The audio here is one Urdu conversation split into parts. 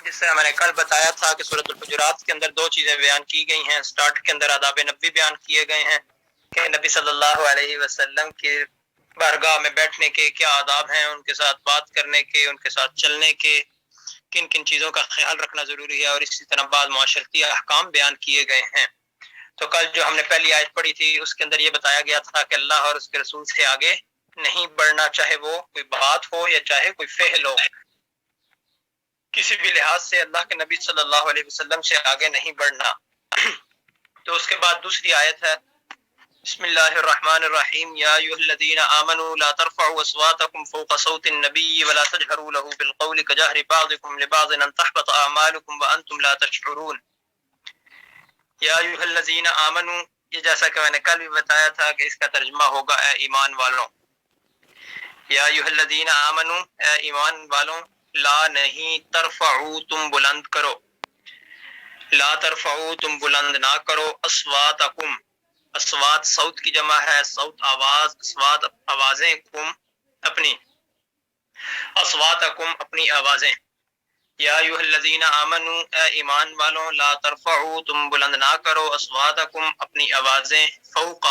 جس طرح میں نے کل بتایا تھا کہ سورۃ الحجرات کے اندر دو چیزیں بیان کی گئی ہیں. سٹارٹ کے اندر آداب نبوی بیان کیے گئے ہیں کہ نبی صلی اللہ علیہ وسلم کی بارگاہ میں بیٹھنے کے کیا آداب ہیں، ان کے ساتھ بات کرنے کے، ان کے ساتھ چلنے کے، کن کن چیزوں کا خیال رکھنا ضروری ہے، اور اسی طرح بعض معاشرتی احکام بیان کیے گئے ہیں. تو کل جو ہم نے پہلی آیت پڑھی تھی اس کے اندر یہ بتایا گیا تھا کہ اللہ اور اس کے رسول سے آگے نہیں بڑھنا، چاہے وہ کوئی بات ہو یا چاہے کوئی فعل ہو. کسی بھی لحاظ سے اللہ کے نبی صلی اللہ علیہ وسلم سے آگے نہیں بڑھنا. تو اس کے بعد دوسری آیت ہے بسم اللہ الرحمن الرحیم یا ایھا الذین آمنوا لا ترفعوا اصواتکم فوق صوت النبی ولا تجهروا له بالقول كجهر بعضکم لبعض ان تحبط اعمالکم وانتم لا تشعرون. یا ایھا الذین آمنوا، یہ جیسا کہ میں نے کل بھی بتایا تھا کہ اس کا ترجمہ ہوگا اے ایمان والوں. یا ایھا الذین آمنوا، اے ایمان والوں، لا نہیں، ترفعوا تم بلند کرو، لا ترفعوا تم بلند نہ کرو، اصواتکم، اصوات صوت کی جمع ہے، صوت آواز، اصوات آوازیں، کم اپنی، اصواتکم اپنی آوازیں. یا ایھا الذین آمنوا، اے ایمان والوں، لا ترفعوا تم بلند نہ کرو، اصواتکم اپنی آوازیں، فوق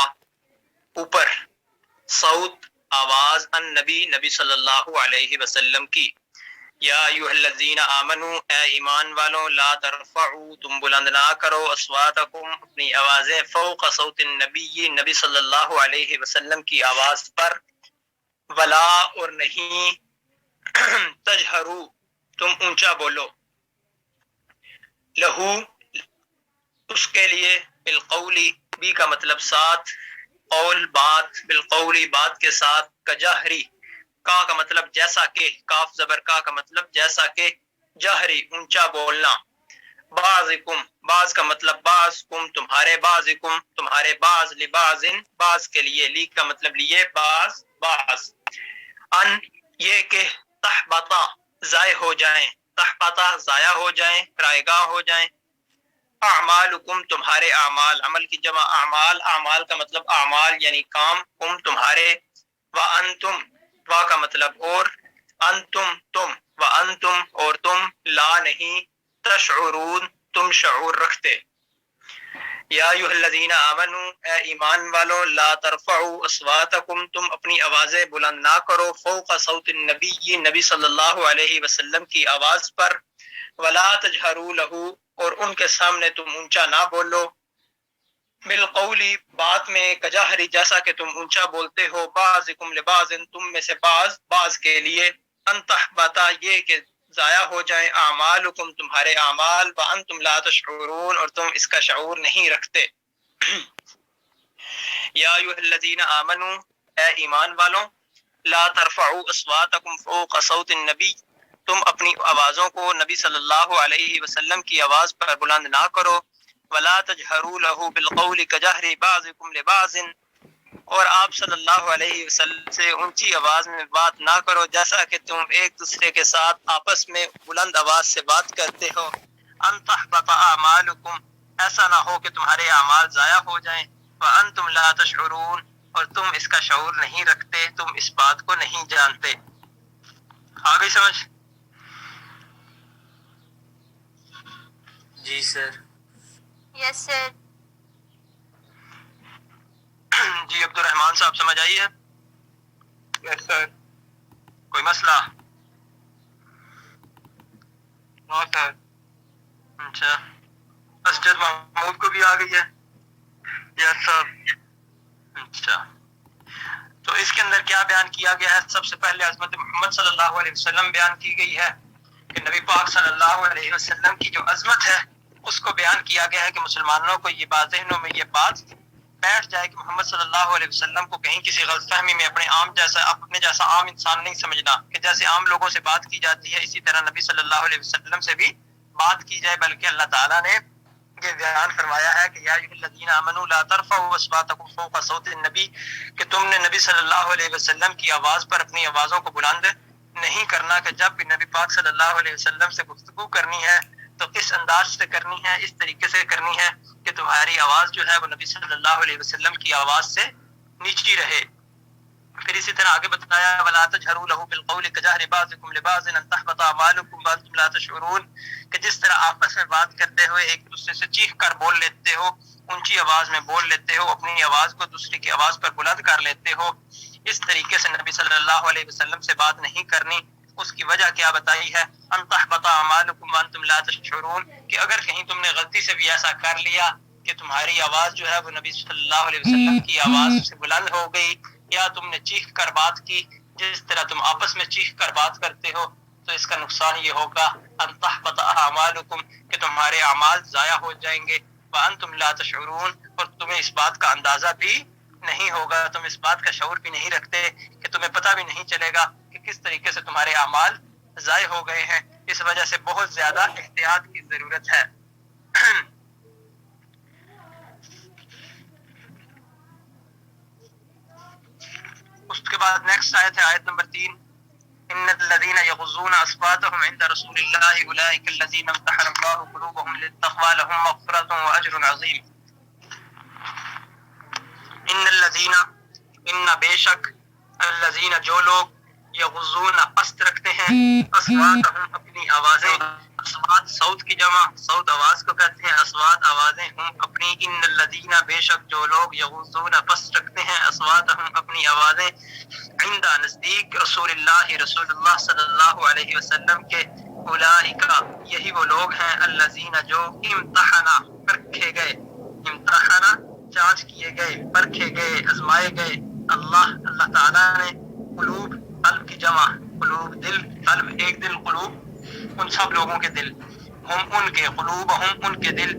اوپر، صوت آواز، النبی نبی صلی اللہ علیہ وسلم کی. یا ایھا الذین آمنوا، اے ایمان والوں، لا ترفعوا تم بلند نہ کرو، اصواتکم اپنی آوازیں، فوق صوت النبی نبی صلی اللہ علیہ وسلم کی آواز پر، ولا اور نہیں، تجہروا تم اونچا بولو، لہو اس کے لیے، بالقولی بھی کا مطلب ساتھ، قول بات، بالقولی بات کے ساتھ، کجہری کا مطلب جیسا کہ، کاف زبر کا مطلب جیسا کہ، جہری اونچا بولنا. بعضکم بعض کا مطلب بعض، کم تمہارے، بعضکم تمہارے، بعض، لبعض بعض کے لیے، لی کا مطلب لیے، بعض بعض، ان یہ کہ تحبطا ضائع ہو جائیں، تحبطا ضائع ہو جائیں، رائے گاہ ہو جائیں، اعمالکم تمہارے اعمال، عمل کی جمع اعمال، اعمال کا مطلب اعمال یعنی کام، کم تمہارے، وانتم وا کا مطلب اور، انتم تم، وانتم اور تم، لا نہیں، تشعرون تم شعور رکھتے. یا ایھا الذین آمنوا، اے ایمان والو، لا ترفعوا اصواتکم تم اپنی آوازیں بلند نہ کرو، فوق صوت النبی نبی صلی اللہ علیہ وسلم کی آواز پر، ولا تجہروا لہ اور ان کے سامنے تم اونچا نہ بولو، بالقولی بات میں، کجہری جیسا کہ تم اونچا بولتے ہو، بعضکم لبعض تم میں سے بعض بعض کے لیے، ان تحبطا یہ کہ ضائع ہو جائیں، اعمالکم تمہارے اعمال، وانتم لا تشعرون اور تم اس کا شعور نہیں رکھتے. یا ایھا الذین آمنوا، اے ایمان والوں، لا ترفعوا اصواتکم فوق صوت النبی تم اپنی آوازوں کو نبی صلی اللہ علیہ وسلم کی آواز پر بلند نہ کرو، ولا تجہروا لہ بالقول کجہر بعضکم لبعض اور آپ صلی اللہ علیہ وسلم سے اونچی آواز میں بات نہ کرو جیسا کہ تم ایک دوسرے کے ساتھ آپس میں بلند آواز سے بات کرتے ہو، ان تحبط اعمالکم ایسا نہ ہو کہ تمہارے اعمال ضائع ہو جائیں، وانتم لا تشعرون اور تم اس کا شعور نہیں رکھتے، تم اس بات کو نہیں جانتے. آگے سمجھ؟ جی سر. یس سر. جی عبد الرحمان صاحب سمجھ آئی ہے؟ یس سر. کوئی مسئلہ؟ نو سر. اچھا، اسجد محمود کو بھی آ گئی ہے؟ یس سر. اچھا، تو اس کے اندر کیا بیان کیا گیا ہے؟ سب سے پہلے عظمت محمد صلی اللہ علیہ وسلم بیان کی گئی ہے کہ نبی پاک صلی اللہ علیہ وسلم کی جو عظمت ہے اس کو بیان کیا گیا ہے کہ مسلمانوں کو یہ بات، ذہنوں میں یہ بات بیٹھ جائے کہ محمد صلی اللہ علیہ وسلم کو کہیں کسی غلط فہمی میں اپنے جیسا عام انسان نہیں سمجھنا، کہ جیسے عام لوگوں سے بات کی جاتی ہے اسی طرح نبی صلی اللہ علیہ وسلم سے بھی بات کی جائے، بلکہ اللہ تعالیٰ نے یہ بیان فرمایا ہے کہ یا ایھا الذین آمنوا لا ترفعوا اصواتکم فوق صوت النبی، کہ تم نے نبی صلی اللہ علیہ وسلم کی آواز پر اپنی آوازوں کو بلند نہیں کرنا، کہ جب بھی نبی پاک صلی اللہ علیہ وسلم سے گفتگو کرنی ہے تو کس انداز سے کرنی ہے، اس طریقے سے کرنی ہے کہ تمہاری آواز جو ہے وہ نبی صلی اللہ علیہ وسلم کی آواز سے نیچی رہے. پھر اسی طرح آگے بتایا ولا تجهروا له بالقول كجهر بعضكم لبعض ان تحبط اعمالكم وانتم لا تشعرون، کہ جس طرح آپس میں بات کرتے ہوئے ایک دوسرے سے چیخ کر بول لیتے ہو، اونچی آواز میں بول لیتے ہو، اپنی آواز کو دوسرے کی آواز پر بلند کر لیتے ہو، اس طریقے سے نبی صلی اللہ علیہ وسلم سے بات نہیں کرنی۔ اس کی وجہ کیا بتائی ہے؟ ان تحبط اعمالکم وانتم لا تشعرون، کہ اگر کہیں تم نے غلطی سے بھی ایسا کر لیا کہ تمہاری آواز جو ہے وہ نبی صلی اللہ علیہ وسلم کی آواز سے بلند ہو گئی، یا تم نے چیخ کر بات کی جس طرح تم آپس میں چیخ کر بات کرتے ہو، تو اس کا نقصان یہ ہوگا ان تحبط اعمالکم، کہ تمہارے اعمال ضائع ہو جائیں گے، وانتم لا تشعرون، اور تمہیں اس بات کا اندازہ بھی نہیں ہوگا، تم اس بات کا شعور بھی نہیں رکھتے، کہ تمہیں پتہ بھی نہیں چلے گا کہ کس طریقے سے تمہارے اعمال ضائع ہو گئے ہیں۔ اس وجہ سے بہت زیادہ احتیاط کی ضرورت ہے۔ اس کے بعد نیکسٹ آیت ہے آیت نمبر 3، ان الذين يغضون اصواتهم عند رسول الله اولئك الذين امتحن الله قلوبهم للتقوى لهم مغفرة واجر عظيم۔ ان الذين، ان بے شک، الذين جو لوگ، یغضون پست رکھتے ہیں، اصواتهم اپنی آوازیں، اصوات صوت کی جمع، صوت آواز کو کہتے ہیں، اصوات آوازیں، ہم اپنی، ان الذین بے شک جو لوگ، یغضون پست رکھتے ہیں، اصواتهم اپنی آوازیں، عند نزدیک رسول اللہ، رسول اللہ صلی اللہ علیہ وسلم کے، اولئک یہی وہ لوگ ہیں، الذین جو امتحنا پرکھے گئے، امتحنا جانچ کیے گئے، پرکھے گئے، آزمائے گئے، اللہ تعالیٰ نے، قلوب قلب کی جمع، قلوب دل، قلب ایک دل، قلوب ان سب لوگوں کے دل، ہم ان کے، قلوب ہم ان کے دل،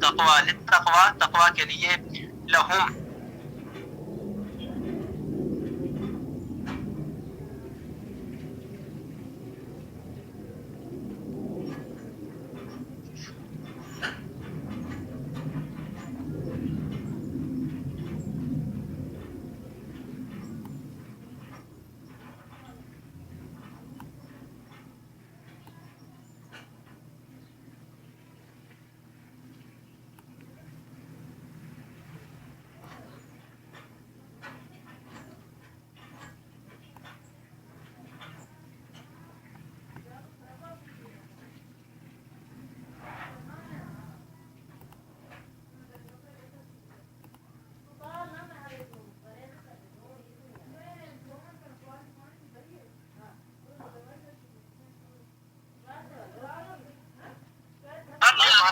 تقوی للتقوی تقوی کے لیے، لہم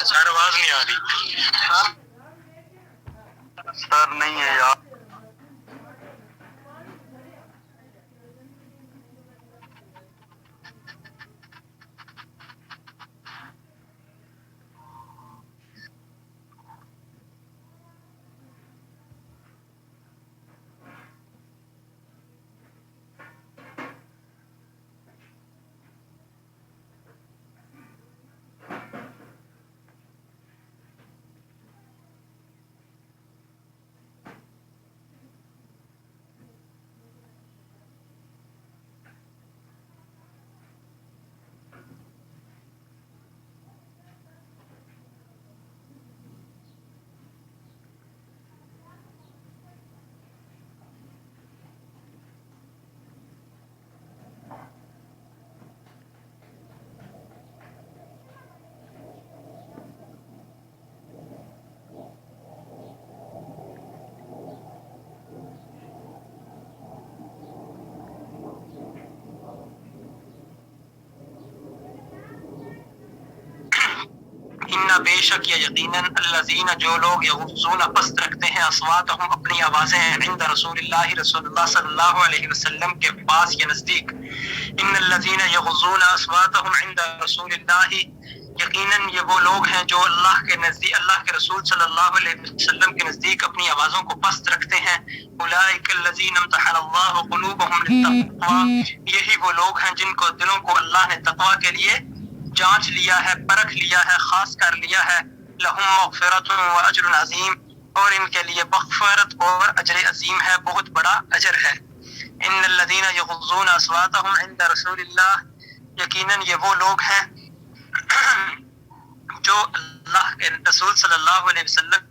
سر آواز نہیں آ رہی سر، نہیں ہے یار۔ ان بے شک یا یقیناً الذین جو لوگ یغضون پست رکھتے ہیں اصواتهم اپنی آوازیں عند رسول اللہ، رسول اللہ صلی اللہ علیہ وسلم کے پاس یا نزدیک، ان الذین یغضون اصواتهم عند رسول اللہ، یقیناً یہ وہ لوگ ہیں جو اللہ کے نزدیک، اللہ کے رسول صلی اللہ علیہ وسلم کے نزدیک اپنی آوازوں کو پست رکھتے ہیں، اولئک الذین امتحن اللہ قلوبهم للتقوی، یہی وہ لوگ ہیں جن کو دلوں کو اللہ نے تقوی کے لیے جانچ لیا ہے، پرکھ لیا ہے، خاص کر لیا ہے، لہم مغفرۃ و اجر عظیم، اور ان کے لیے مغفرت اور اجر عظیم ہے، بہت بڑا اجر ہے۔ ان الذین یغضون اصواتهم عند رسول اللہ، یقیناً یہ وہ لوگ ہیں جو اللہ کے رسول صلی اللہ علیہ وسلم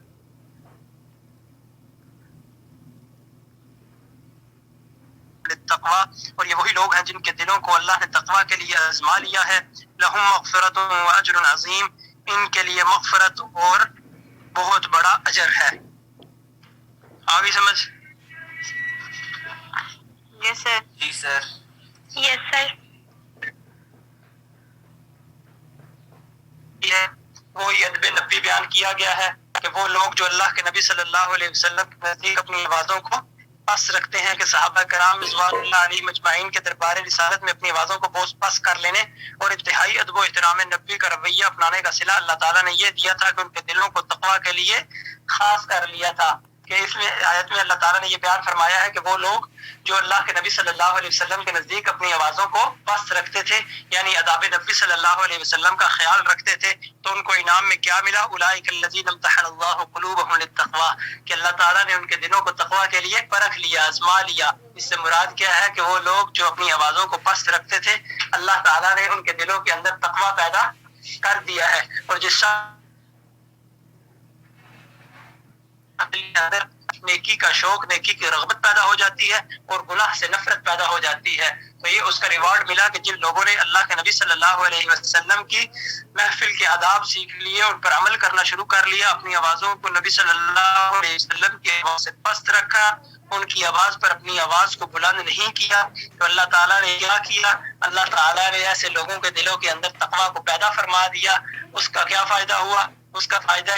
للتقوی، اور یہ وہی لوگ ہیں جن کے دلوں کو اللہ نے تقوی کے لیے آزما لیا ہے. لہم مغفرت و اجر عظیم، ان کے لیے مغفرت اور بہت بڑا اجر ہے. آگے سمجھ؟ Yes, sir. جی سر. Yes, sir. وہی ادب نبی بیان کیا گیا ہے کہ وہ لوگ جو اللہ کے نبی صلی اللہ علیہ وسلم کے نزدیک اپنی آوازوں کو پس رکھتے ہیں، کہ صحابہ کرام رضوان اللہ علیہ مجمعین کے دربار رسالت میں اپنی آوازوں کو پس کر لینے اور انتہائی ادب و احترام نبی کا رویہ اپنانے کا صلہ اللہ تعالیٰ نے یہ دیا تھا کہ ان کے دلوں کو تقوی کے لیے خاص کر لیا تھا. کہ اس میں آیت میں اللہ تعالیٰ نے یہ بیان فرمایا ہے کہ وہ لوگ جو اللہ کے نبی صلی اللہ علیہ وسلم کے نزدیک اپنی آوازوں کو پست رکھتے تھے، یعنی آداب نبی صلی اللہ علیہ وسلم کا خیال رکھتے تھے، تو ان کو انعام میں کیا ملا؟ اولئک الذین امتحن اللہ قلوبہم للتقوی، کہ اللہ تعالیٰ نے ان کے دلوں کو تقوی کے لیے پرکھ لیا، آزما لیا. اس سے مراد کیا ہے؟ کہ وہ لوگ جو اپنی آوازوں کو پست رکھتے تھے، اللہ تعالیٰ نے ان کے دلوں کے اندر تقوی پیدا کر دیا ہے. اور جس اندر نیکی کا شوق، نیکی کی رغبت پیدا ہو جاتی ہے اور گناہ سے نفرت پیدا ہو جاتی ہے، تو یہ اس کا ریوارڈ ملا کہ جن لوگوں نے اللہ کے نبی صلی اللہ علیہ وسلم کی محفل کے آداب سیکھ لیے، ان پر عمل کرنا شروع کر لیا، اپنی آوازوں کو نبی صلی اللہ علیہ وسلم کی آواز سے پست رکھا، ان کی آواز پر اپنی آواز کو بلند نہیں کیا، تو اللہ تعالیٰ نے کیا کیا؟ اللہ تعالیٰ نے ایسے لوگوں کے دلوں کے اندر تقوی کو پیدا فرما دیا. اس کا کیا فائدہ ہوا؟ اس کا فائدہ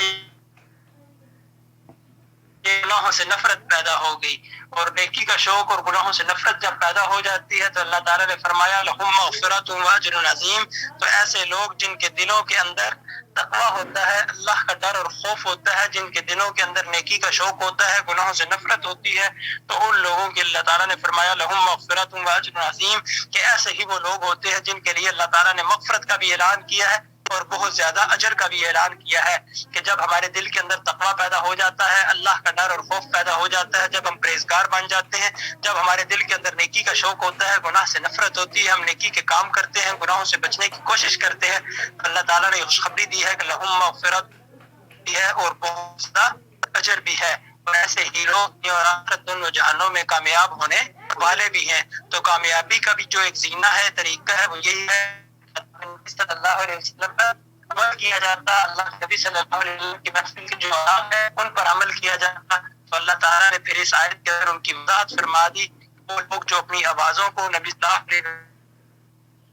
گناہوں سے نفرت پیدا ہو گئی، اور نیکی کا شوق اور گناہوں سے نفرت جب پیدا ہو جاتی ہے تو اللہ تعالیٰ نے فرمایا لہم مغفرت و اجر عظیم. تو ایسے لوگ جن کے دلوں کے اندر تقوی ہوتا ہے، اللہ کا ڈر اور خوف ہوتا ہے، جن کے دلوں کے اندر نیکی کا شوق ہوتا ہے، گناہوں سے نفرت ہوتی ہے، تو ان لوگوں کے اللہ تعالیٰ نے فرمایا لہم مغفرت و اجر عظیم، کہ ایسے ہی وہ لوگ ہوتے ہیں جن کے لیے اللہ تعالیٰ نے مغفرت کا بھی اعلان کیا ہے اور بہت زیادہ اجر کا بھی اعلان کیا ہے. کہ جب ہمارے دل کے اندر تقوی پیدا ہو جاتا ہے، اللہ کا ڈر اور خوف پیدا ہو جاتا ہے، جب ہم پرہیزگار بن جاتے ہیں، جب ہمارے دل کے اندر نیکی کا شوق ہوتا ہے، گناہ سے نفرت ہوتی ہے، ہم نیکی کے کام کرتے ہیں، گناہوں سے بچنے کی کوشش کرتے ہیں، تو اللہ تعالیٰ نے خوشخبری دی ہے کہ لہم مغفرت بھی ہے اور بہت زیادہ اجر بھی ہے. اور ایسے ہی لوگ اور آخرت دونوں جہانوں میں کامیاب ہونے والے بھی ہیں. تو کامیابی کا بھی جو ایک زینہ ہے، طریقہ ہے، وہ یہی ہے صلی اللہ علیہ وسلم پر عمل کیا جاتا، اللہ کے نبی صلی اللہ علیہ وسلم کی محفل کے جو آداب ہیں ان پر عمل کیا جاتا. تو اللہ تعالیٰ نے پھر اس آیت کے اندر ان کی وضاحت فرما دی. وہ لوگ جو اپنی آوازوں کو نبی صلی اللہ علیہ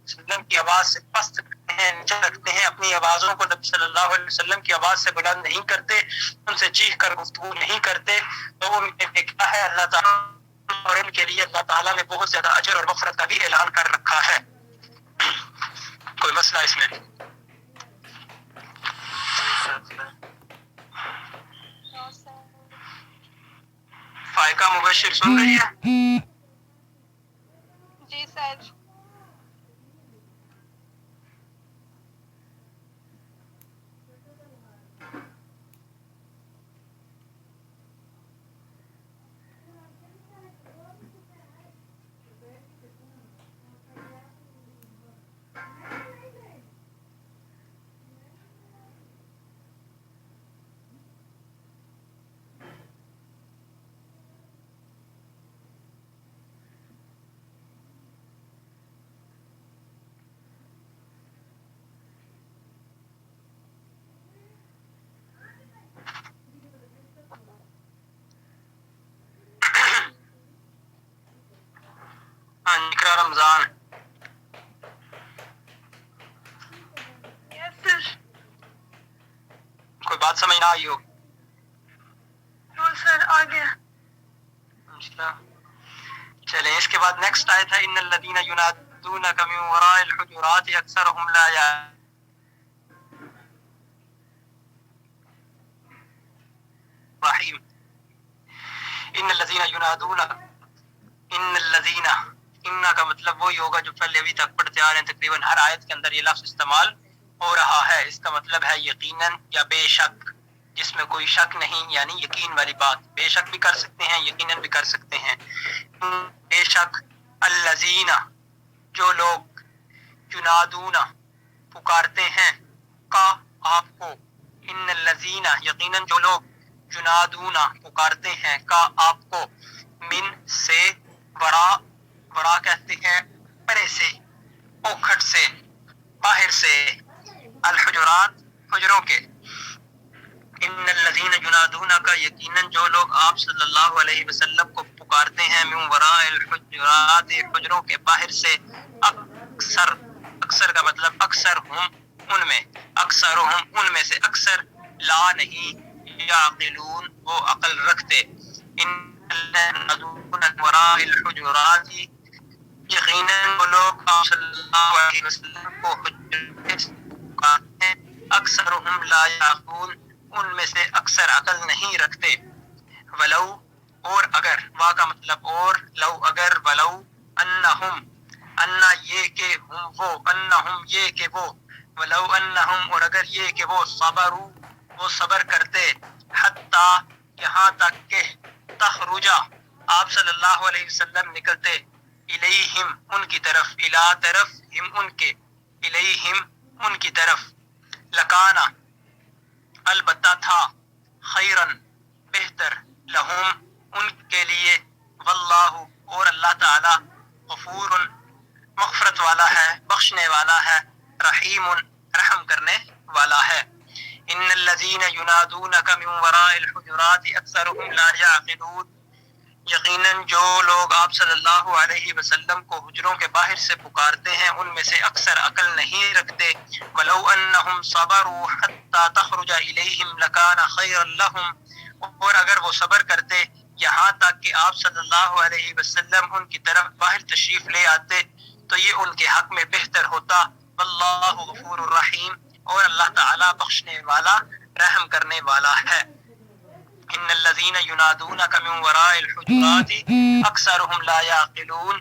وسلم کی آواز سے پست رکھتے ہیں، نیچا رکھتے ہیں، اپنی آوازوں کو نبی صلی اللہ علیہ وسلم کی آواز سے بلند نہیں کرتے، ان سے چیخ کر گفتگو نہیں کرتے، تو ان کے دیکھا ہے اللہ تعالیٰ اور ان کے لیے اللہ تعالیٰ نے بہت زیادہ اجر اور مغفرت کا بھی اعلان کر رکھا ہے. کوئی مسئلہ اس میں؟ No, sir. فائقہ مبشر سن رہی ہے؟ جی سر. ہاں اقرا رمضان. Yes, sir. کوئی بات سمجھ نہ آئی ہو؟ No, sir. آ گیا. چلیں اس کے بعد نیکسٹ آیت ہے ان الذین ینادونک من وراء الحجرات اکثرهم لا یعلمون. رحیم. ان الذین ینادونک، ان الذین، ان کا مطلب وہی ہوگا جو پہلے ابھی تک پڑھتے آ رہے ہیں، تقریباً ہر آیت کے اندر یہ لفظ استعمال ہو رہا ہے. اس کا مطلب ہے یقیناً یا بے شک، جس میں کوئی شک نہیں، یعنی یقین والی بات. بے شک بھی کر سکتے ہیں، یقیناً بھی کر سکتے ہیں. بے شک الذین، جو لوگ، ینادون، پکارتے ہیں، کا آپ کو، ان الذین، یقیناً جو لوگ، ینادون، پکارتے ہیں، کا آپ کو، من سے، ورا، ورا کہتے ہیں پرے سے، اوکھٹ سے، باہر سے، الحجرات حجروں کے۔ ان الذین ینادونک یقیناً جو لوگ آپ صلی اللہ علیہ وسلم کو پکارتے ہیں، من وراء الحجرات حجروں کے باہر سے، اکثر، اکثر کا مطلب اکثر ہم ان میں، اکثرہم ان میں سے اکثر، لا نہیں، یعقلون وہ عقل رکھتے۔ ان الذین ینادونک وراء الحجرات یقیناً وہ لوگ آپ صلی اللہ علیہ وسلم کو حجروں سے پکارتے ہیں، اکثرہم لا یعقلون ان میں سے اکثر عقل نہیں رکھتے۔ ولو اور اگر، وا کا مطلب اور، لو اگر، ولو انہم، انا یہ کہ ہم وہ، انہم یہ کہ وہ، ولو انہم اور اگر یہ کہ وہ، صبروا وہ صبر کرتے، حتی یہاں تک کہ، تخرجا آپ صلی اللہ علیہ وسلم نکلتے، الیہم ان کی طرف، الا طرف، ہم ان کے، الیہم ان کی طرف، لکانا البتہ تھا، خیرن بہتر، لہم ان کے لیے، واللہ اور اللہ تعالی، غفور مغفرت والا ہے، بخشنے والا ہے، رحیم رحم کرنے والا ہے۔ ان الذین ینادونک من وراء الحجرات اکثرهم لا یعقلون یقیناً جو لوگ آپ صلی اللہ علیہ وسلم کو حجروں کے باہر سے پکارتے ہیں ان میں سے اکثر عقل نہیں رکھتے۔ وَلَوْ أَنَّهُمْ صَبَرُوا حَتَّى تَخْرُجَ إِلَيْهِمْ لَكَانَ خَيْرًا لَهُمْ اور اگر وہ صبر کرتے یہاں تک کہ آپ صلی اللہ علیہ وسلم ان کی طرف باہر تشریف لے آتے تو یہ ان کے حق میں بہتر ہوتا۔ واللہ غفور الرحیم اور اللہ تعالی بخشنے والا، رحم کرنے والا ہے۔ ان الذین ینادونک من وراء الحجرات اکثرهم لا یعقلون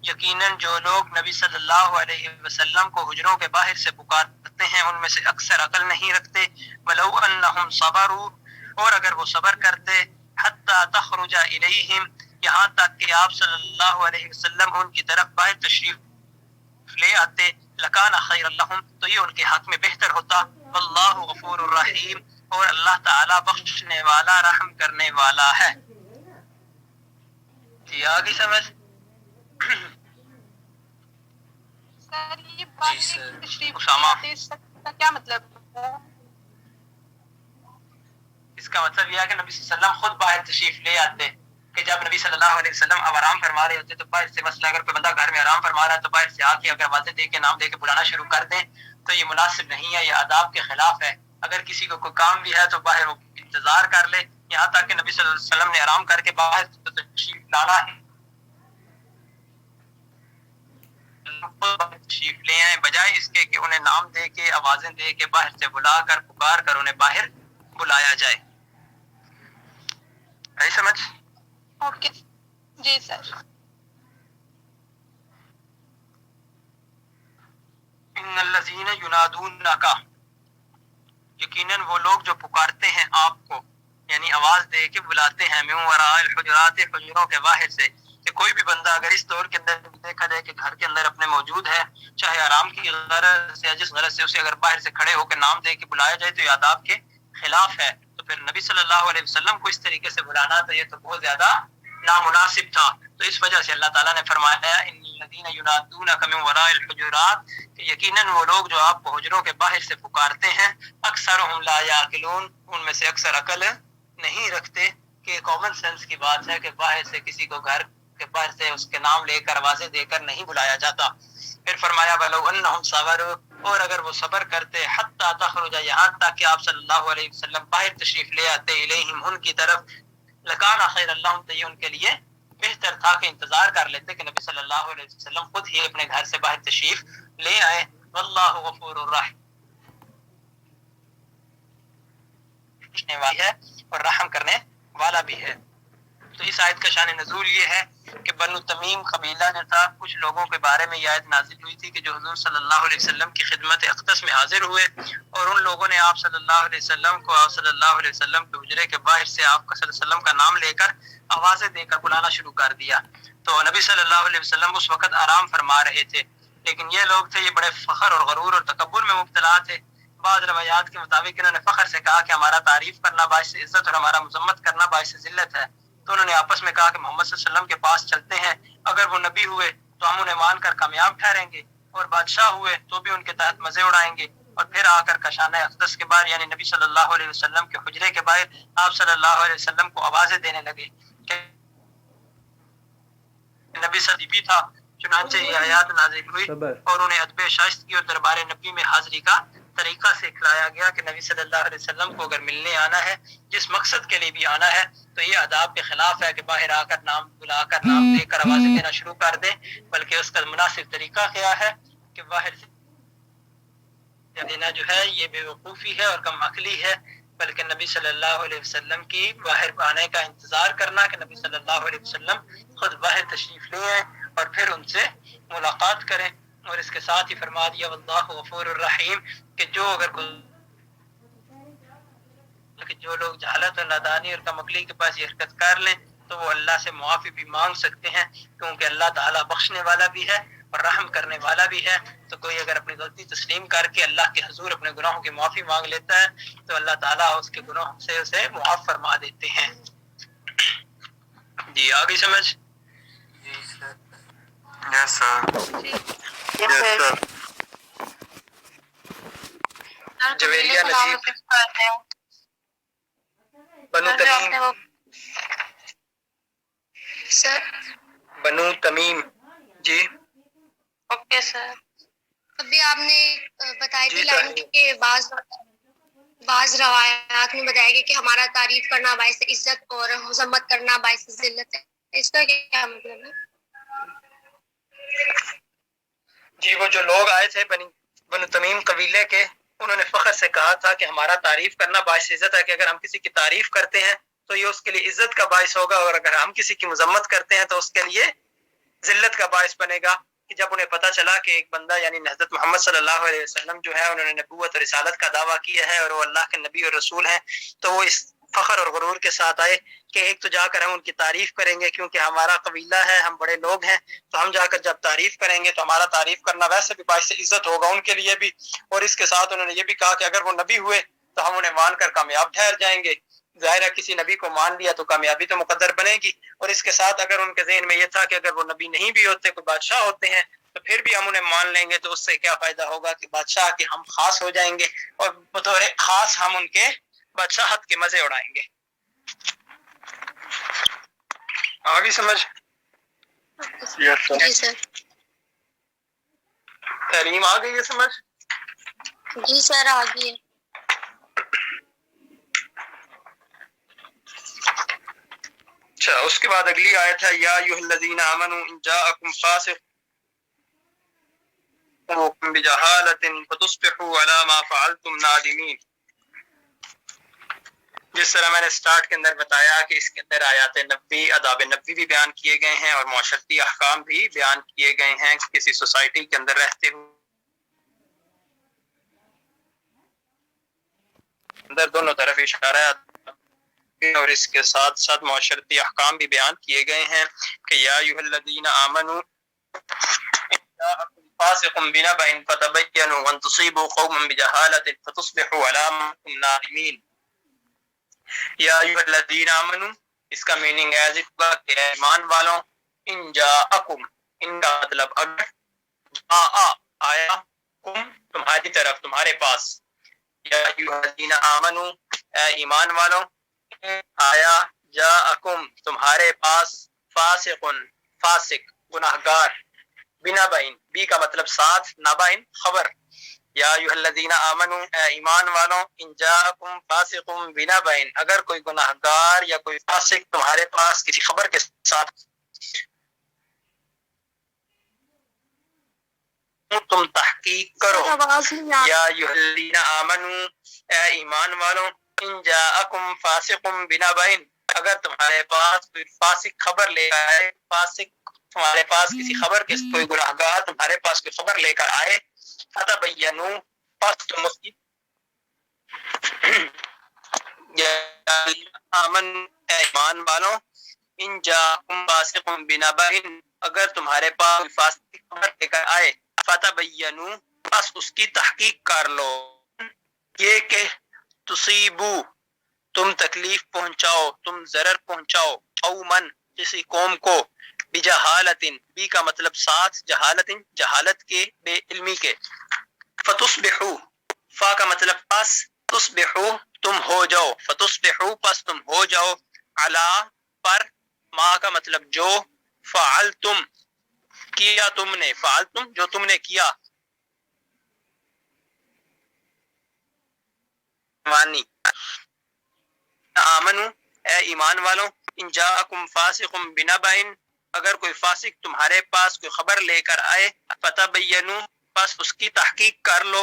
یقیناً جو لوگ نبی صلی اللہ علیہ وسلم کو حجروں کے باہر سے پکارتے ہیں ان میں سے اکثر عقل نہیں رکھتے۔ ولو انہم صبروا اور اگر وہ صبر کرتے، حتی تخرج الیہم یہاں تک کہ آپ صلی اللہ علیہ وسلم ان کی طرف باہر تشریف لے آتے، لکان خیر لہم تو یہ ان کے حق میں بہتر ہوتا۔ واللہ غفور الرحیم اور اللہ تعالی بخشنے والا، رحم کرنے والا ہے۔ جی آگے سمجھ؟ سر یہ باہر سر۔ تشریف اسامہ۔ لاتے، اس کا کیا مطلب ہے؟ اس کا مطلب یہ ہے کہ نبی صلی اللہ علیہ وسلم خود باہر تشریف لے آتے کہ جب نبی صلی اللہ علیہ وسلم اب آرام فرما رہے ہوتے تو باہر سے، مثلا اگر کوئی بندہ گھر میں آرام فرما رہا ہے تو باہر سے آ کے اگر آوازیں دے کے، نام دے کے بلانا شروع کر دیں تو یہ مناسب نہیں ہے، یہ آداب کے خلاف ہے۔ اگر کسی کو کوئی کام بھی ہے تو باہر وہ انتظار کر لے یہاں تک کہ نبی صلی اللہ علیہ وسلم نے آرام کر کے باہر تشریف لانا ہے، تشریف لے آئیں، بجائے اس کے کہ انہیں نام دے کے، آوازیں دے کے، باہر سے بلا کر، پکار کر انہیں باہر بلایا جائے۔ ہے سمجھ؟ اوکے جی سر۔ ان الذین ینادونک یقیناً وہ لوگ جو پکارتے ہیں آپ کو، یعنی آواز دے کے بلاتے ہیں، من وراء الحجرات حجروں کے باہر سے، کہ کوئی بھی بندہ اگر اس دور کے اندر دیکھا جائے کہ گھر کے اندر اپنے موجود ہے، چاہے آرام کی غرض سے یا جس غرض سے، اسے اگر باہر سے کھڑے ہو کے نام دے کے بلایا جائے تو یہ آداب کے خلاف ہے، تو پھر نبی صلی اللہ علیہ وسلم کو اس طریقے سے بلانا تو یہ تو بہت زیادہ نامناسب تھا۔ تو اس وجہ سے اللہ تعالیٰ نے فرمایا ان الذین ینادونک من وراء الحجرات کہ یقیناً وہ لوگ جو آپ کو حجروں کے باہر سے پکارتے ہیں، اکثرہم لا یعقلون ان میں سے اکثر عقل نہیں رکھتے، کہ کامن سینس کی بات ہے کہ باہر سے کسی کو گھر کے باہر سے اس کے نام لے کر، آوازیں دے کر نہیں بلایا جاتا۔ پھر فرمایا وَلَوْ أَنَّهُمْ صَبَرُوا اور اگر وہ صبر کرتے، حتی تخرج یہاں تک کہ آپ صلی اللہ علیہ وسلم باہر تشریف لے آتے، الیہم ان کی طرف، لکان خیر لہم تو یہ ان کے لیے بہتر تھا کہ انتظار کر لیتے کہ نبی صلی اللہ علیہ وسلم خود ہی اپنے گھر سے باہر تشریف لے آئے۔ واللہ غفور الرحیم ہے اور رحم کرنے والا بھی ہے۔ تو اس آیت کا شان نزول یہ ہے کہ بنو تمیم قبیلہ جو تھا، کچھ لوگوں کے بارے میں یہ آیت نازل ہوئی تھی کہ جو حضور صلی اللہ علیہ وسلم کی خدمت اقدس میں حاضر ہوئے اور ان لوگوں نے آپ صلی اللہ علیہ وسلم کو، آپ صلی اللہ علیہ وسلم کے حجرے کے باہر سے آپ صلی اللہ علیہ وسلم کا نام لے کر، آوازیں دے کر بلانا شروع کر دیا۔ تو نبی صلی اللہ علیہ وسلم اس وقت آرام فرما رہے تھے، لیکن یہ لوگ تھے، یہ بڑے فخر اور غرور اور تکبر میں مبتلا تھے۔ بعض روایات کے مطابق انہوں نے فخر سے کہا کہ ہمارا تعریف کرنا باعث عزت اور ہمارا مذمت کرنا باعث ذلت ہے۔ تو انہوں نے آپس میں کہا کہ محمد صلی اللہ علیہ وسلم کے پاس چلتے ہیں، اگر وہ نبی ہوئے تو ہم انہیں مان کر کامیاب ٹھہریں گے، اور بادشاہ ہوئے تو بھی ان کے تحت مزے اڑائیں گے، اور پھر آ کر کشانہ اقدس کے باہر یعنی نبی صلی اللہ علیہ وسلم کے حجرے کے باہر آپ صلی اللہ علیہ وسلم کو آوازیں دینے لگے کہ نبی صدیقی تھا۔ چنانچہ یہ آیات نازل ہوئی اور انہیں ادب شائستگی اور دربار نبی میں حاضری کا طریقہ سکھلایا گیا کہ نبی صلی اللہ علیہ وسلم کو اگر ملنے آنا ہے، جس مقصد کے لیے بھی آنا ہے، تو یہ آداب کے خلاف ہے کہ باہر آ کر نام بلا کر نام دے کر آوازیں دینا شروع کر دیں، بلکہ اس کا مناسب طریقہ کیا ہے کہ باہر سے دینا جو ہے یہ بے وقوفی ہے اور کم عقلی ہے، بلکہ نبی صلی اللہ علیہ وسلم کی باہر آنے کا انتظار کرنا کہ نبی صلی اللہ علیہ وسلم خود باہر تشریف لے آئیں اور پھر ان سے ملاقات کریں۔ اور اس کے ساتھ ہی فرما دیا واللہ غفور الرحیم کہ جو لوگ جہالت اور نادانی اور کم عقلی کے پاس یہ حرکت کر لیں تو وہ اللہ سے معافی بھی مانگ سکتے ہیں، کیونکہ اللہ تعالیٰ بخشنے والا بھی ہے اور رحم کرنے والا بھی ہے۔ تو کوئی اگر اپنی غلطی تسلیم کر کے اللہ کے حضور اپنے گناہوں کی معافی مانگ لیتا ہے تو اللہ تعالیٰ اس کے گناہوں سے اسے معاف فرما دیتے ہیں۔ جی آگے سمجھ؟ یس سر۔ جویریہ نصیب بنو تمیم سر بنو تمیم جی اوکے سر۔ ابھی آپ نے بتائی تھی جی لائن کہ بعض روایات میں بتایا گیا کہ ہمارا تعریف کرنا باعث عزت اور مذمت کرنا باعث ذلت ہے، اس کا کیا مطلب ہے؟ جی وہ جو لوگ آئے تھے بنو تمیم قبیلے کے، انہوں نے فخر سے کہا تھا کہ ہمارا تعریف کرنا باعث عزت ہے، کہ اگر ہم کسی کی تعریف کرتے ہیں تو یہ اس کے لیے عزت کا باعث ہوگا، اور اگر ہم کسی کی مذمت کرتے ہیں تو اس کے لیے ذلت کا باعث بنے گا۔ کہ جب انہیں پتہ چلا کہ ایک بندہ یعنی حضرت محمد صلی اللہ علیہ وسلم جو ہے انہوں نے نبوت اور رسالت کا دعویٰ کیا ہے اور وہ اللہ کے نبی اور رسول ہیں، تو وہ اس فخر اور غرور کے ساتھ آئے کہ ایک تو جا کر ہم ان کی تعریف کریں گے کیونکہ ہمارا قبیلہ ہے، ہم بڑے لوگ ہیں، تو ہم جا کر جب تعریف کریں گے تو ہمارا تعریف کرنا ویسے بھی باعث عزت ہوگا ان کے لیے بھی، اور اس کے ساتھ انہوں نے یہ بھی کہا کہ اگر وہ نبی ہوئے تو ہم انہیں مان کر کامیاب ٹھہر جائیں گے۔ ظاہر ہے کسی نبی کو مان لیا تو کامیابی تو مقدر بنے گی، اور اس کے ساتھ اگر ان کے ذہن میں یہ تھا کہ اگر وہ نبی نہیں بھی ہوتے، کوئی بادشاہ ہوتے ہیں، تو پھر بھی ہم انہیں مان لیں گے تو اس سے کیا فائدہ ہوگا کہ بادشاہ کے ہم خاص ہو جائیں گے اور بطور خاص ہم ان کے بادشاہت کے مزے اڑائیں گے۔ آگے سمجھ؟ جی سر۔ تعلیم آ گئی ہے سمجھ؟ جی سر آگے۔ اچھا اس کے بعد اگلی آیت ہے یا ایھا الذین آمنوا ان جاءکم فاسق بجہالۃ فتصبحوا علی ما فعلتم نادمین۔ جس طرح میں نے سٹارٹ کے اندر بتایا کہ اس کے اندر آیات نبوی، آداب نبوی بھی بیان کیے گئے ہیں اور معاشرتی احکام بھی بیان کیے گئے ہیں کسی سوسائٹی کے اندر رہتے ہوئے اندر دونوں طرف اشارہ اور اس کے ساتھ ساتھ معاشرتی احکام بھی بیان کیے گئے ہیں کہ یا ایھا الذین آمنوا فاسق بنبأ فتبینوا ان تصیبوا قوما بجہالۃ فتصبحوا علی ما انتم نادمین۔ یا ایھا الذین آمنوا اس کا میننگ ایز اٹ ہوگا کہ ایمان والوں، ان جاءکم، ان کا مطلب اگر، آیا، کم تمہاری طرف، تمہارے پاس، یا ایھا الذین آمنوا اے ایمان والوں، آیا جاءکم تمہارے پاس، فاسق فاسق گناہگار، بنبأ بی کا مطلب ساتھ، نبأ خبر، یا ایھا الذین آمنوا اے ایمان والوں، ان جاءکم فاسق بنبأ اگر کوئی گناہگار یا کوئی فاسق تمہارے پاس کسی خبر کے ساتھ تم تحقیق کرو، یا ایھا الذین آمنوا اے ایمان والوں، ان جاءکم فاسق بنبأ اگر تمہارے پاس کوئی فاسق خبر لے کر آئے، فاسق تمہارے پاس کسی خبر کے، کوئی گناہگار تمہارے پاس کوئی خبر لے کر آئے، فتبینوا پس تم اس کی آمن اے ایمان والوں، ان جاءکم فاسق بنبأ اگر تمہارے پاس کوئی فاسق خبر لے کر آئے، فتبینوا پس اس کی تحقیق کر لو، یہ کہ تصیبو تم تکلیف پہنچاؤ، تم ضرر پہنچاؤ، قومن کسی قوم کو، بجہالت، بی کا مطلب ساتھ، جہالت جہالت کے، بے علمی کے، فتصبحوا، فا کا مطلب پس، تصبحوا تم ہو جاؤ، فتصبحوا پس تم ہو جاؤ، علی پر، ما کا مطلب جو، فعلتم کیا تم نے، فعلتم جو تم نے کیا، وانی آمنو اے ایمان والوں، ان جاءکم فاسق بنبأ، اگر کوئی فاسق تمہارے پاس کوئی خبر لے کر آئے، فتبینوا پس اس کی تحقیق کر لو،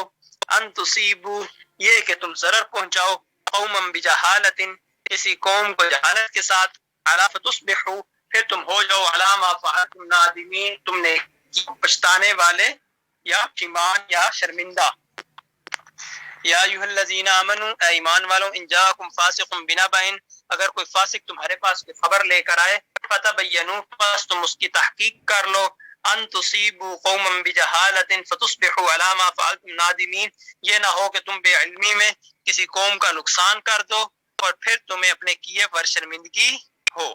ان تصیبوا یہ کہ تم ضرر پہنچاؤ، قوما بجہالت کسی قوم کو جہالت کے ساتھ، علی فتصبحوا پھر تم ہو جاؤ، علی ما فعلتم نادمین تم نے پچھتانے والے یا پشیمان یا شرمندہ۔ یا ایھا الذین آمنوا اے ایمان والوں، ان جاءکم فاسق بنبأ اگر کوئی فاسق تمہارے پاس کوئی خبر لے کر آئے، فتبینوا پس تم اس کی تحقیق کر لو، ان تصیبوا قوما بجہالت فتصبحوا علی ما فعلتم نادمین یہ نہ ہو کہ تم بے علمی میں کسی قوم کا نقصان کر دو اور پھر تمہیں اپنے کیے پر شرمندگی ہو۔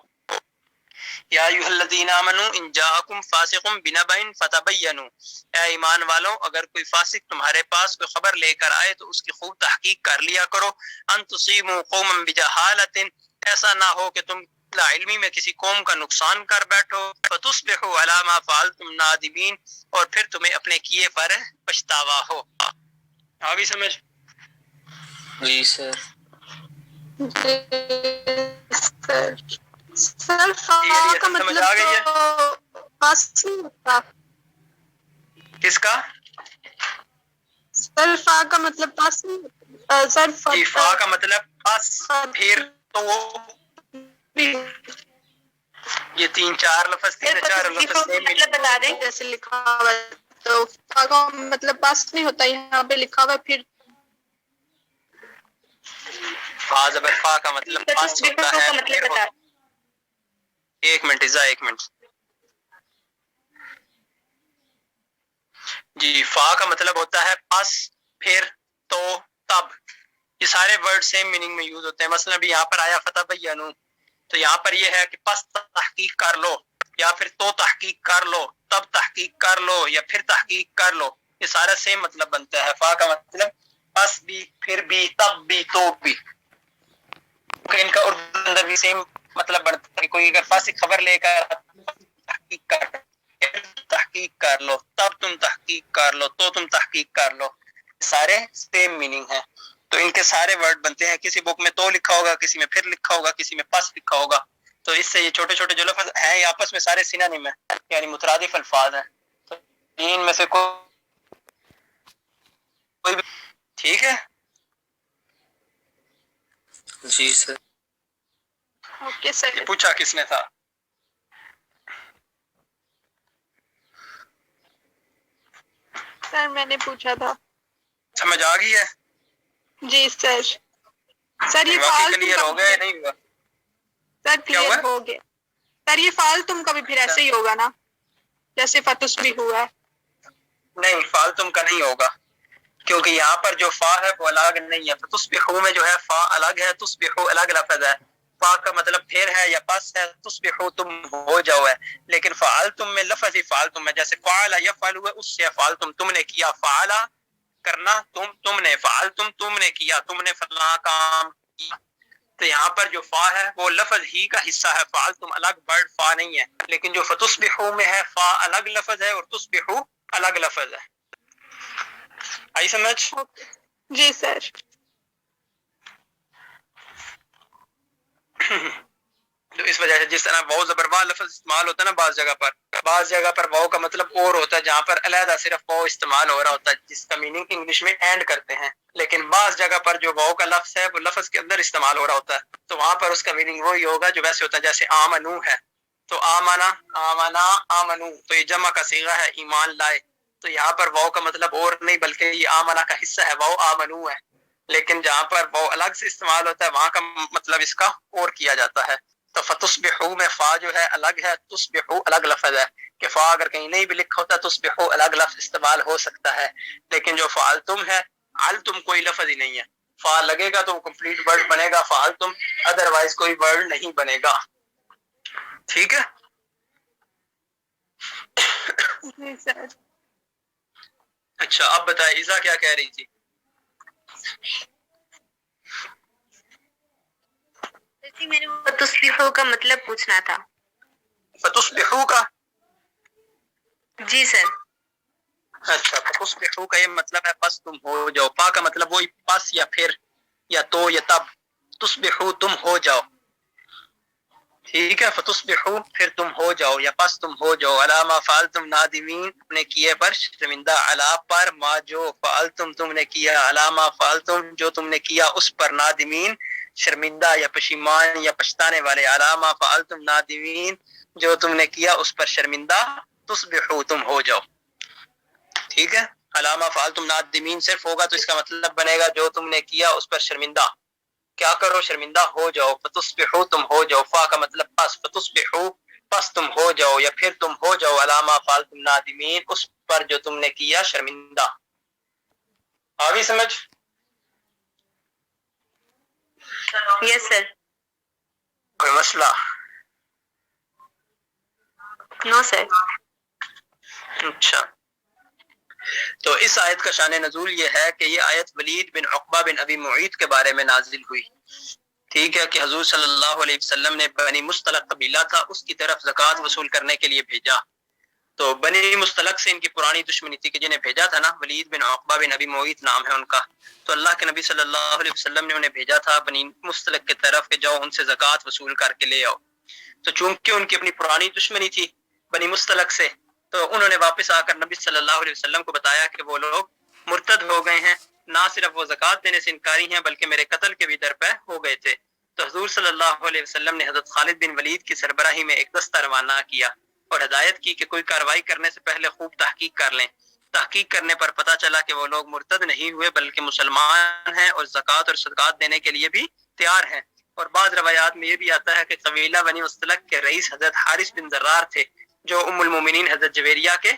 یا ایھا الذین آمنوا ان جاءکم فاسق بنبأ فتبینوا اے ایمان والوں اگر کوئی فاسق تمہارے پاس کوئی خبر لے کر آئے تو اس کی خوب تحقیق کر لیا کرو، ان تصیبوا قوما بجہالت ایسا نہ ہو کہ تم لا علمی میں کسی قوم کا نقصان کر بیٹھو، فتصبحوا علی ما فعلتم نادمین اور پھر تمہیں اپنے کیے پر پچھتاوا ہو۔ آگے سمجھ؟ جی سر۔ سر فا کا مطلب آ گئی ہے تو پاس نہیں ہوتا، کس کا؟ سر فا کا مطلب پاس نہیں ہوتا، سر جی فا کا مطلب پس، پھر، تو، یہ تین چار لفظ مطلب بتا دیں جیسے لکھا ہوا ہے تو فا کا مطلب پاس نہیں ہوتا، یہاں پہ لکھا ہوا ہے پھر فا زبر فا کا مطلب پس ہوتا ہے، پھر ہوتا ہے۔ ایک منٹ ازا، ایک منٹ جی فا کا مطلب ہوتا ہے پس، پھر، تو، تب، یہ سارے ورڈ سیم میننگ میں یوز ہوتے ہیں۔ مثلا بھی یہاں پر آیا فتبینوا تو یہاں پر یہ ہے کہ پس تحقیق کر لو، یا پھر تو تحقیق کر لو، تب تحقیق کر لو، یا پھر تحقیق کر لو، یہ سارا سیم مطلب بنتا ہے۔ فا کا مطلب پس بھی، پھر بھی، تب بھی، تو بھی، ان کا اردو اندر بھی سیم مطلب بنتا ہے کہ کوئی اگر فاسق خبر لے کر تحقیق کر لو، تب تم تحقیق کر لو، تو تم تحقیق کر لو، سارے سیم میننگ ہیں۔ تو ان کے سارے ورڈ بنتے ہیں، کسی بک میں تو لکھا ہوگا، کسی میں پھر لکھا ہوگا، کسی میں پس لکھا ہوگا، تو اس سے یہ چھوٹے چھوٹے جو لفظ ہیں یہ آپس میں سارے سینونیم ہیں، یعنی مترادف الفاظ ہیں۔ تو ان میں سے کوئی بھی ٹھیک ہے؟ جی سر۔ Okay sir. یہ پوچھا کس نے تھا؟ سر میں نے پوچھا تھا۔ سمجھ آ گئی ہے؟ جی سر۔ سر یہ واقعی فال کلیئر ہو گیا یا نہیں ہوا؟ سر کیا ہوا؟ کلیئر ہو گیا سر، یہ فال تم کا بھی پھر ایسے ہی ہوگا نا جیسے فتس بھی ہوا ہے؟ نہیں فال تم کا نہیں ہوگا، کیونکہ یہاں پر جو فا ہے وہ الگ نہیں ہے۔ تصبحوا میں جو ہے فا الگ ہے، تصبحوا الگ لفظ ہے۔ فا کا مطلب پھر ہے یا پس ہے، تصبحوا تم ہو جاؤ ہے، لیکن فعلتم میں لفظ ہی فعلتم ہے، جیسے فعل یفعل ہے، اس سے فعلتم تم نے کیا، فعل کرنا، تم نے، فعلتم تم نے کیا، تم نے فلاں کام کیا۔ تو یہاں پر جو فا ہے وہ لفظ ہی کا حصہ ہے، فعلتم الگ ورڈ فا نہیں ہے، لیکن جو فتصبحوا میں ہے فا الگ لفظ ہے اور تصبحوا الگ لفظ ہے۔ آئی سمجھ؟ جی سر۔ تو اس وجہ سے جس طرح واو زبر وا لفظ استعمال ہوتا ہے نا بعض جگہ پر واو کا مطلب اور ہوتا ہے، جہاں پر علیحدہ صرف واو استعمال ہو رہا ہوتا ہے جس کا میننگ انگلش میں اینڈ کرتے ہیں، لیکن بعض جگہ پر جو واو کا لفظ ہے وہ لفظ کے اندر استعمال ہو رہا ہوتا ہے، تو وہاں پر اس کا میننگ وہی ہوگا جو ویسے ہوتا ہے، جیسے آمنو ہے تو آمنا، آمنا، آمنو تو یہ جمع کا صیغہ ہے، ایمان لائے، تو یہاں پر واو کا مطلب اور نہیں بلکہ یہ آمنا کا حصہ ہے، واو آمنو ہے، لیکن جہاں پر واو الگ سے استعمال ہوتا ہے وہاں کا مطلب اس کا اور کیا جاتا ہے۔ تو فتصبحوا میں فا جو ہے الگ ہے، تصبحوا الگ لفظ ہے، کہ فا اگر کہیں نہیں بھی لکھا ہوتا تصبحوا الگ لفظ استعمال ہو سکتا ہے، لیکن جو فعلتم ہے، علتم کوئی لفظ ہی نہیں ہے، فا لگے گا تو کمپلیٹ ورڈ بنے گا فعلتم، ادروائز کوئی ورڈ نہیں بنے گا۔ ٹھیک ہے؟ جی سر. اچھا اب بتائیں ایزا کیا کہہ رہی تھی؟ میں نے فتصبحوا کا مطلب پوچھنا تھا. فتصبحوا کا؟ جی سر. اچھا فتصبحوا کا یہ مطلب ہے پس تم ہو جاؤ. فا کا مطلب وہی پس یا پھر یا تو یا تب. تصبحوا تم ہو جاؤ. ٹھیک ہے فتصبحوا پھر تم ہو جاؤ یا پس تم ہو جاؤ. علی ما فعلتم نادمین نے کیے پر شرمندہ. علی پر ما جو فعلتم تم نے کیا. علی ما فعلتم جو تم نے کیا اس پر. نادمین شرمندہ یا پشیمان یا پچھتانے والے. علی ما فعلتم نادمین جو تم نے کیا اس پر شرمندہ. تصبحوا تم ہو جاؤ. ٹھیک ہے علی ما فعلتم نادمین صرف ہوگا تو اس کا مطلب بنے گا جو تم نے کیا اس پر شرمندہ. کیا کرو شرمندہ ہو جاؤ. فتصبحوا تم ہو جاؤ. فا کا مطلب پس. فتصبحوا پس تم ہو جاؤ یا پھر تم ہو جاؤ. علی ما فعلتم نادمین اس پر جو تم نے کیا شرمندہ. آگے سمجھ؟ یس سر. کوئی مسئلہ؟ نو سر. اچھا تو اس آیت کا شان نزول یہ ہے کہ یہ آیت ولید بن عقبہ بن ابی معیط کے بارے میں نازل ہوئی. ٹھیک ہے کہ حضور صلی اللہ علیہ وسلم نے بنی مستلق قبیلہ تھا اس کی طرف زکوٰۃ وصول کرنے کے لیے بھیجا. تو بنی مستلق سے ان کی پرانی دشمنی تھی کہ جنہیں بھیجا تھا نا ولید بن عقبہ بن ابی معیط نام ہے ان کا. تو اللہ کے نبی صلی اللہ علیہ وسلم نے انہیں بھیجا تھا بنی مستلق کی طرف کہ جاؤ ان سے زکوٰۃ وصول کر کے لے آؤ. تو چونکہ ان کی اپنی پرانی دشمنی تھی بنی مستلق سے تو انہوں نے واپس آ کر نبی صلی اللہ علیہ وسلم کو بتایا کہ وہ لوگ مرتد ہو گئے ہیں. نہ صرف وہ زکوٰۃ دینے سے انکاری ہیں بلکہ میرے قتل کے بھی در پہ ہو گئے تھے. تو حضور صلی اللہ علیہ وسلم نے حضرت خالد بن ولید کی سربراہی میں ایک دستہ روانہ کیا اور ہدایت کی کہ کوئی کارروائی کرنے سے پہلے خوب تحقیق کر لیں. تحقیق کرنے پر پتہ چلا کہ وہ لوگ مرتد نہیں ہوئے بلکہ مسلمان ہیں اور زکوٰۃ اور صدقات دینے کے لیے بھی تیار ہیں. اور بعض روایات میں یہ بھی آتا ہے کہ قبیلہ بنی مستلق کے رئیس حضرت حارث بن ضرار تھے جو ام المومنین حضرت جویریہ کے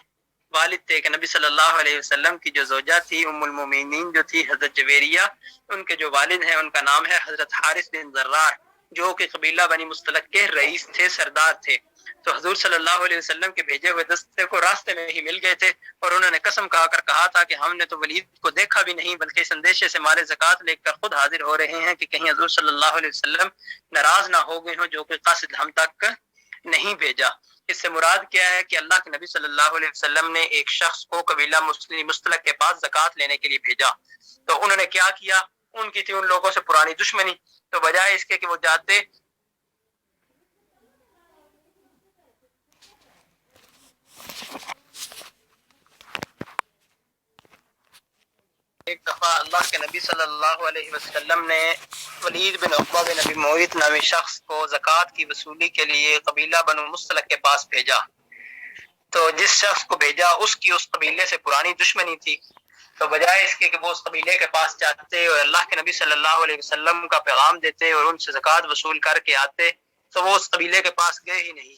والد تھے. کہ نبی صلی اللہ علیہ وسلم کی جو زوجہ تھی ام المومنین جو تھی حضرت جویریہ ان کے جو والد ہیں ان کا نام ہے حضرت حارث بن ضرار جو کہ قبیلہ بنی مستلق کے رئیس تھے سردار تھے. تو حضور صلی اللہ علیہ وسلم کے بھیجے ہوئے دستے کو راستے میں ہی مل گئے تھے اور انہوں نے قسم کھا کر کہا تھا کہ ہم نے تو ولید کو دیکھا بھی نہیں بلکہ اس اندیشے سے مال زکوٰۃ لے کر خود حاضر ہو رہے ہیں کہ کہیں حضور صلی اللہ علیہ وسلم ناراض نہ ہو گئے ہوں جو کہ قاصد ہم تک نہیں بھیجا. اس سے مراد کیا ہے کہ اللہ کے نبی صلی اللہ علیہ وسلم نے ایک شخص کو قبیلہ مستلق کے پاس زکوٰۃ لینے کے لیے بھیجا. تو انہوں نے کیا کیا؟ ان کی تھی ان لوگوں سے پرانی دشمنی. تو بجائے اس کے کہ وہ جاتے ایک دفعہ اللہ کے نبی صلی اللہ علیہ وسلم نے ولید بن عقبہ بن ابی معیط نامی شخص کو زکوٰۃ کی وصولی کے لیے قبیلہ بنو مستلق کے پاس بھیجا. تو جس شخص کو بھیجا اس کی اس قبیلے سے پرانی دشمنی تھی. تو بجائے اس کے کہ وہ اس قبیلے کے پاس جاتے اور اللہ کے نبی صلی اللہ علیہ وسلم کا پیغام دیتے اور ان سے زکوٰۃ وصول کر کے آتے تو وہ اس قبیلے کے پاس گئے ہی نہیں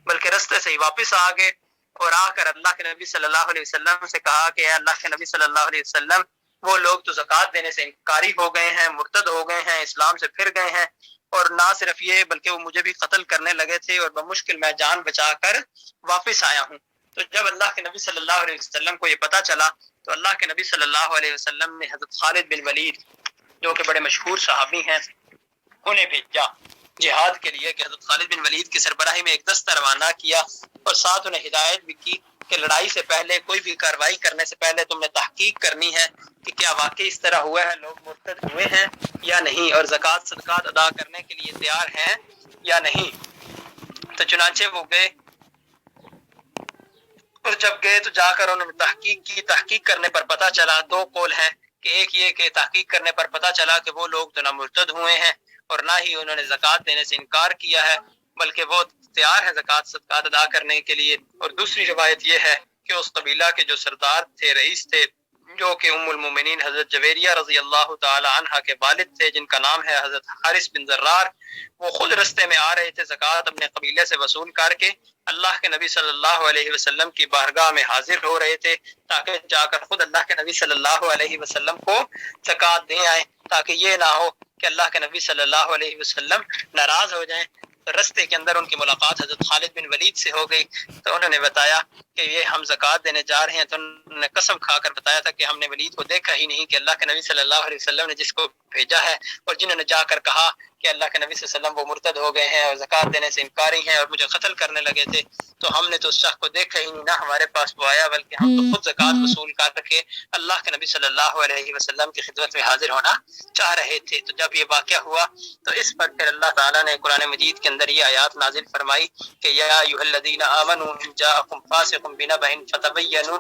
بلکہ رستے سے ہی واپس آ گئے اور آ کر اللہ کے نبی صلی اللہ علیہ وسلم سے کہا کہ اے اللہ کے نبی صلی اللہ علیہ وسلم وہ لوگ تو زکوٰۃ دینے سے انکاری ہو گئے ہیں مرتد ہو گئے ہیں اسلام سے پھر گئے ہیں اور نہ صرف یہ بلکہ وہ مجھے بھی قتل کرنے لگے تھے اور بمشکل میں جان بچا کر واپس آیا ہوں. تو جب اللہ کے نبی صلی اللہ علیہ وسلم کو یہ پتہ چلا تو اللہ کے نبی صلی اللہ علیہ وسلم نے حضرت خالد بن ولید جو کہ بڑے مشہور صحابی ہیں انہیں بھیجا جہاد کے لیے کہ حضرت خالد بن ولید کی سربراہی میں ایک دستہ روانہ کیا اور ساتھ انہیں ہدایت بھی کی کہ لڑائی سے پہلے کوئی بھی کارروائی کرنے سے پہلے تم نے تحقیق کرنی ہے کہ کیا واقعی اس طرح ہوا ہے لوگ مرتد ہوئے ہیں یا نہیں اور زکوٰۃ صدقات ادا کرنے کے لیے تیار ہیں یا نہیں. تو چنانچہ وہ گئے اور جب گئے تو جا کر انہوں نے تحقیق کی. تحقیق کرنے پر پتہ چلا دو قول ہیں کہ ایک یہ کہ تحقیق کرنے پر پتہ چلا کہ وہ لوگ تو نہ مرتد ہوئے ہیں اور نہ ہی انہوں نے زکوٰۃ دینے سے انکار کیا ہے بلکہ وہ تیار ہے زکوٰۃ صدقات ادا کرنے کے لیے. اور دوسری روایت یہ ہے کہ اس قبیلہ کے جو سردار تھے رئیس تھے جو کہ ام المومنین حضرت جویریہ رضی اللہ تعالی عنہ کے والد تھے جن کا نام ہے حضرت حارث بن ضرار وہ خود رستے میں آ رہے تھے زکوٰۃ اپنے قبیلے سے وصول کر کے اللہ کے نبی صلی اللہ علیہ وسلم کی بارگاہ میں حاضر ہو رہے تھے تاکہ جا کر خود اللہ کے نبی صلی اللہ علیہ وسلم کو زکوٰۃ دے آئیں تاکہ یہ نہ ہو کہ اللہ کے نبی صلی اللہ علیہ وسلم ناراض ہو جائیں. تو رستے کے اندر ان کی ملاقات حضرت خالد بن ولید سے ہو گئی، تو انہوں نے بتایا کہ یہ ہم زکوٰۃ دینے جا رہے ہیں، تو انہوں نے قسم کھا کر بتایا تھا کہ ہم نے ولید کو دیکھا ہی نہیں، کہ اللہ کے نبی صلی اللہ علیہ وسلم نے جس کو بھیجا ہے، اور جنہوں نے جا کر کہا کہ اللہ کے نبی صلی اللہ علیہ وسلم وہ مرتد ہو گئے ہیں اور زکوٰۃ دینے سے انکاری ہیں اور مجھے قتل کرنے لگے تھے، تو ہم نے تو اس شخص کو دیکھا ہی نہیں، نہ ہمارے پاس وہ آیا، بلکہ ہم تو خود زکوٰۃ وصول کر کے اللہ کے نبی صلی اللہ علیہ وسلم کی خدمت میں حاضر ہونا چاہ رہے تھے۔ تو جب یہ واقعہ ہوا تو اس پر پھر اللہ تعالیٰ نے قرآن مجید کے اندر یہ آیات نازل فرمائی کہ یا ایھا الذین آمنوا ان جاءکم فاسق بنبأ فتبینوا،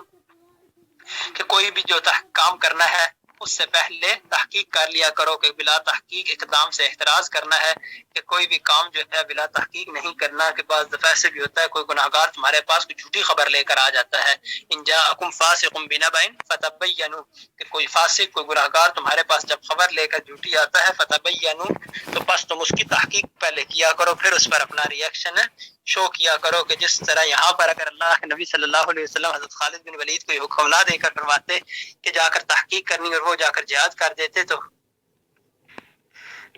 کہ کوئی بھی جو کام کرنا ہے اس سے پہلے تحقیق کر لیا کرو، کہ بلا تحقیق اقدام سے احتراز کرنا ہے، کہ کوئی بھی کام جو ہے بلا تحقیق نہیں کرنا، کہ بعض دفعہ ایسے بھی ہوتا ہے کوئی گناہ گار تمہارے پاس کوئی جھوٹی خبر لے کر آ جاتا ہے، ان جاءکم فاسق بنبأ فتبینوا، کہ کوئی فاسق کوئی گناہ گار تمہارے پاس جب خبر لے کر جھوٹی آتا ہے فتبینوا، تو بس تم اس کی تحقیق پہلے کیا کرو، پھر اس پر اپنا ریئیکشن شو کیا کرو، کہ جس طرح یہاں پر اگر اللہ کے نبی صلی اللہ علیہ وسلم حضرت خالد بن ولید کو یہ حکم نہ دے کر فرماتے کہ جا کر تحقیق کرنی اور وہ جا کر جہاد کر دیتے تو